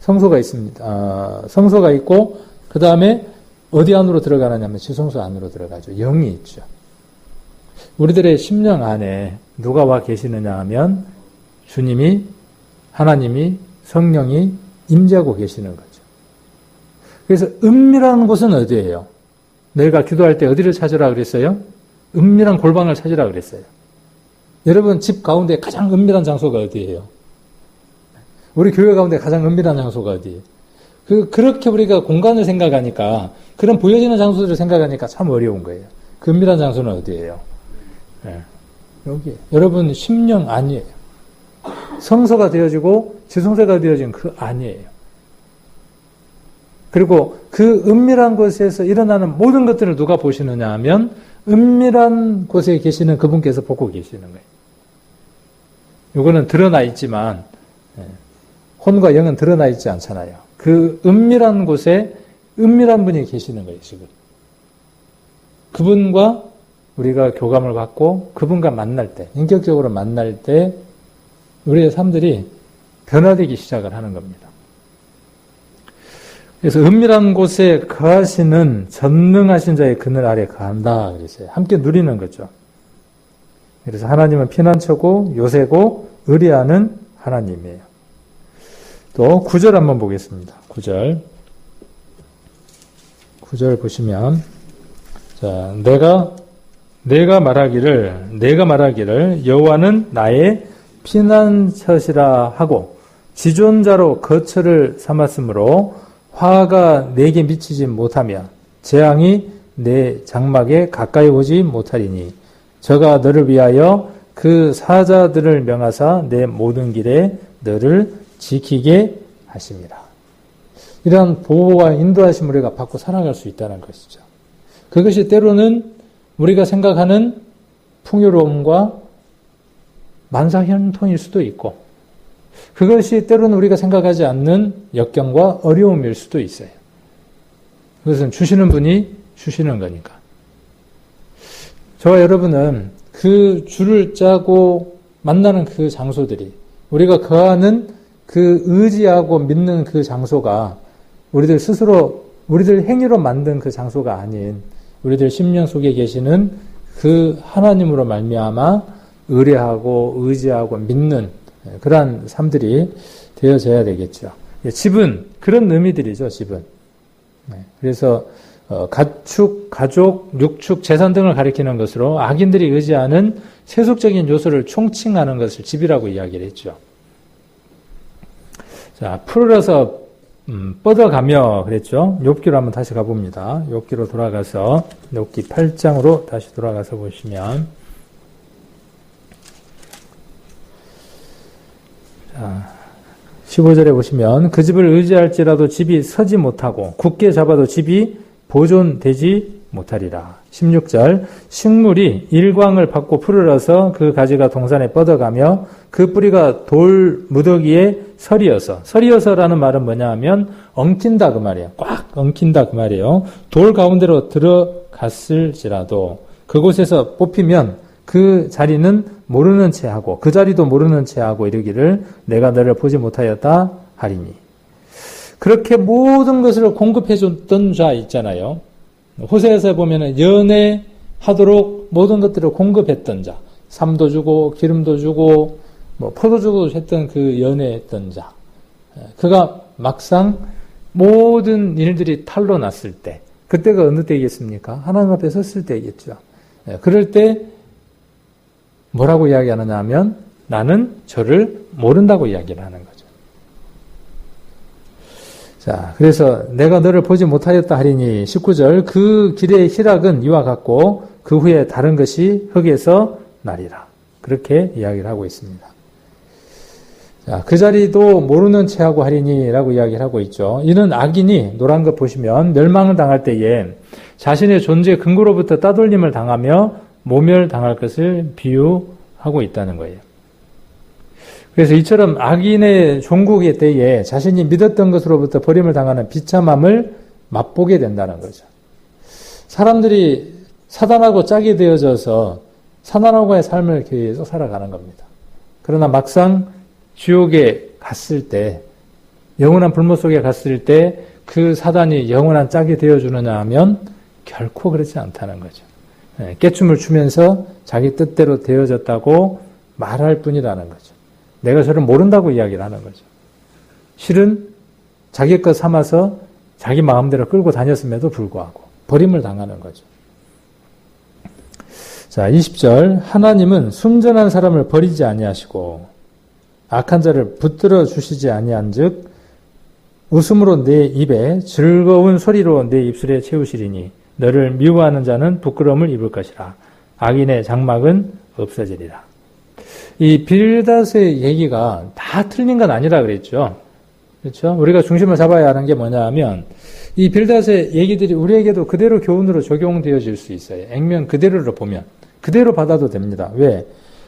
성소가 있습니다. 성소가 있고 그 다음에 어디 안으로 들어가느냐면 지성소 안으로 들어가죠. 영이 있죠. 우리들의 심령 안에 누가 와 계시느냐 하면 주님이 하나님이 성령이 임재하고 계시는 거죠. 그래서 은밀한 곳은 어디예요? 내가 기도할 때 어디를 찾으라 그랬어요? 은밀한 골방을 찾으라 그랬어요. 여러분 집 가운데 가장 은밀한 장소가 어디예요? 우리 교회 가운데 가장 은밀한 장소가 어디예요? 그렇게 우리가 공간을 생각하니까 그런 보여지는 장소들을 생각하니까 참 어려운 거예요. 그 은밀한 장소는 어디예요? 여기. 여러분 심령 아니에요. 성서가 되어지고 지성소가 되어진 그 아니에요. 그리고 그 은밀한 곳에서 일어나는 모든 것들을 누가 보시느냐 하면 은밀한 곳에 계시는 그분께서 보고 계시는 거예요. 이거는 드러나 있지만 혼과 영은 드러나 있지 않잖아요. 그 은밀한 곳에 은밀한 분이 계시는 거예요, 지금. 그분과 우리가 교감을 갖고 그분과 만날 때, 인격적으로 만날 때 우리의 삶들이 변화되기 시작을 하는 겁니다. 그래서 은밀한 곳에 거하시는 전능하신 자의 그늘 아래 거한다 그랬어요. 함께 누리는 거죠. 그래서 하나님은 피난처고 요새고 의리하는 하나님이에요. 또 9절 한번 보겠습니다. 9절 보시면 자, 내가 말하기를 여호와는 나의 피난처시라 하고 지존자로 거처를 삼았으므로 화가 내게 미치지 못하며 재앙이 내 장막에 가까이 오지 못하리니 저가 너를 위하여 그 사자들을 명하사 내 모든 길에 너를 지키게 하심이라. 이러한 보호와 인도하심을 우리가 받고 살아갈 수 있다는 것이죠. 그것이 때로는 우리가 생각하는 풍요로움과 만사형통일 수도 있고 그것이 때로는 우리가 생각하지 않는 역경과 어려움일 수도 있어요. 그것은 주시는 분이 주시는 거니까. 저와 여러분은 그 줄을 짜고 만나는 그 장소들이 우리가 거하는 그 의지하고 믿는 그 장소가 우리들 스스로 우리들 행위로 만든 그 장소가 아닌 우리들 심령 속에 계시는 그 하나님으로 말미암아 의뢰하고 의지하고 믿는 그러한 삶들이 되어져야 되겠죠. 집은 그런 의미들이죠. 집은. 그래서 가축, 가족, 육축, 재산 등을 가리키는 것으로 악인들이 의지하는 세속적인 요소를 총칭하는 것을 집이라고 이야기를 했죠. 자, 풀어서 뻗어가며 그랬죠. 욥기로 한번 다시 가봅니다. 욥기로 돌아가서 욥기 8장으로 다시 돌아가서 보시면 자, 15절에 보시면 그 집을 의지할지라도 집이 서지 못하고 굳게 잡아도 집이 보존되지 못하리라. 16절 식물이 일광을 받고 푸르러서 그 가지가 동산에 뻗어가며 그 뿌리가 돌 무더기에 서리어서라는 말은 뭐냐 하면 엉킨다 그 말이에요. 꽉 엉킨다 그 말이에요. 돌 가운데로 들어갔을지라도 그곳에서 뽑히면 그 자리는 모르는 채 하고 그 자리도 모르는 채 하고 이르기를 내가 너를 보지 못하였다 하리니. 그렇게 모든 것을 공급해 줬던 자 있잖아요. 호세아서 보면은 연애하도록 모든 것들을 공급했던 자. 삶도 주고 기름도 주고 뭐 포도 주고 했던 그 연애했던 자. 그가 막상 모든 일들이 탈로 났을 때 그때가 어느 때이겠습니까? 하나님 앞에 섰을 때이겠죠. 그럴 때 뭐라고 이야기하느냐 하면 나는 저를 모른다고 이야기를 하는 거죠. 자, 그래서 내가 너를 보지 못하였다 하리니 19절 그 길의 희락은 이와 같고 그 후에 다른 것이 흙에서 나리라. 그렇게 이야기를 하고 있습니다. 자, 그 자리도 모르는 채 하고 하리니 라고 이야기를 하고 있죠. 이는 악인이 노란 것 보시면 멸망을 당할 때에 자신의 존재 근거로부터 따돌림을 당하며 모멸당할 것을 비유하고 있다는 거예요. 그래서 이처럼 악인의 종국의 때에 자신이 믿었던 것으로부터 버림을 당하는 비참함을 맛보게 된다는 거죠. 사람들이 사단하고 짝이 되어져서 사단하고의 삶을 계속 살아가는 겁니다. 그러나 막상 지옥에 갔을 때, 영원한 불못 속에 갔을 때 그 사단이 영원한 짝이 되어주느냐 하면 결코 그렇지 않다는 거죠. 깨춤을 추면서 자기 뜻대로 되어졌다고 말할 뿐이라는 거죠. 내가 저를 모른다고 이야기를 하는 거죠. 실은 자기 것 삼아서 자기 마음대로 끌고 다녔음에도 불구하고 버림을 당하는 거죠. 자, 20절 하나님은 순전한 사람을 버리지 아니하시고 악한 자를 붙들어 주시지 아니한즉 웃음으로 내 입에 즐거운 소리로 내 입술에 채우시리니 너를 미워하는 자는 부끄러움을 입을 것이라. 악인의 장막은 없어지리라. 이 빌닷의 얘기가 다 틀린 건 아니라 그랬죠. 그렇죠? 우리가 중심을 잡아야 하는 게 뭐냐 하면 이 빌닷의 얘기들이 우리에게도 그대로 교훈으로 적용되어질 수 있어요. 액면 그대로로 보면. 그대로 받아도 됩니다. 왜?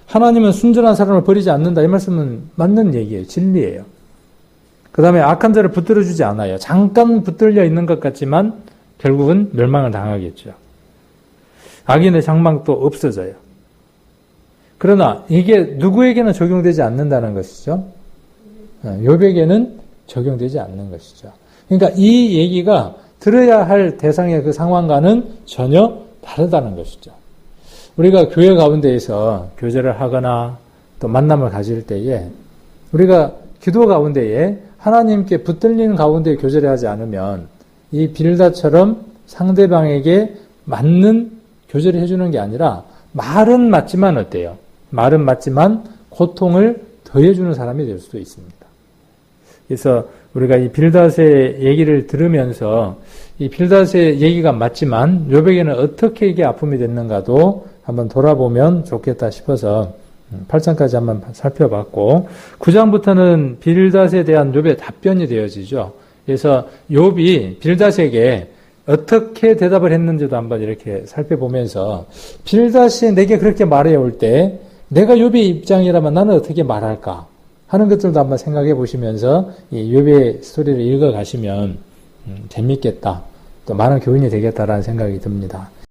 하나님은 순전한 사람을 버리지 않는다. 이 말씀은 맞는 얘기예요. 진리예요. 그 다음에 악한 자를 붙들어주지 않아요. 잠깐 붙들려 있는 것 같지만 결국은 멸망을 당하겠죠. 악인의 장막도 없어져요. 그러나 이게 누구에게는 적용되지 않는다는 것이죠. 욥에게는 적용되지 않는 것이죠. 그러니까 이 얘기가 들어야 할 대상의 그 상황과는 전혀 다르다는 것이죠. 우리가 교회 가운데에서 교제를 하거나 또 만남을 가질 때에 우리가 기도 가운데에 하나님께 붙들리는 가운데 교제를 하지 않으면 이 빌닷처럼 상대방에게 맞는 교제를 해주는 게 아니라 말은 맞지만 어때요? 말은 맞지만 고통을 더해주는 사람이 될 수도 있습니다. 그래서 우리가 이 빌닷의 얘기를 들으면서 이 빌닷의 얘기가 맞지만 욥에게는 어떻게 이게 아픔이 됐는가도 한번 돌아보면 좋겠다 싶어서 8장까지 한번 살펴봤고 9장부터는 빌닷에 대한 욥의 답변이 되어지죠. 그래서 욥이 빌닷에게 어떻게 대답을 했는지도 한번 이렇게 살펴보면서 빌닷이 내게 그렇게 말해올 때 내가 욥의 입장이라면 나는 어떻게 말할까 하는 것들도 한번 생각해 보시면서 이 욥의 스토리를 읽어가시면 재밌겠다. 또 많은 교훈이 되겠다라는 생각이 듭니다.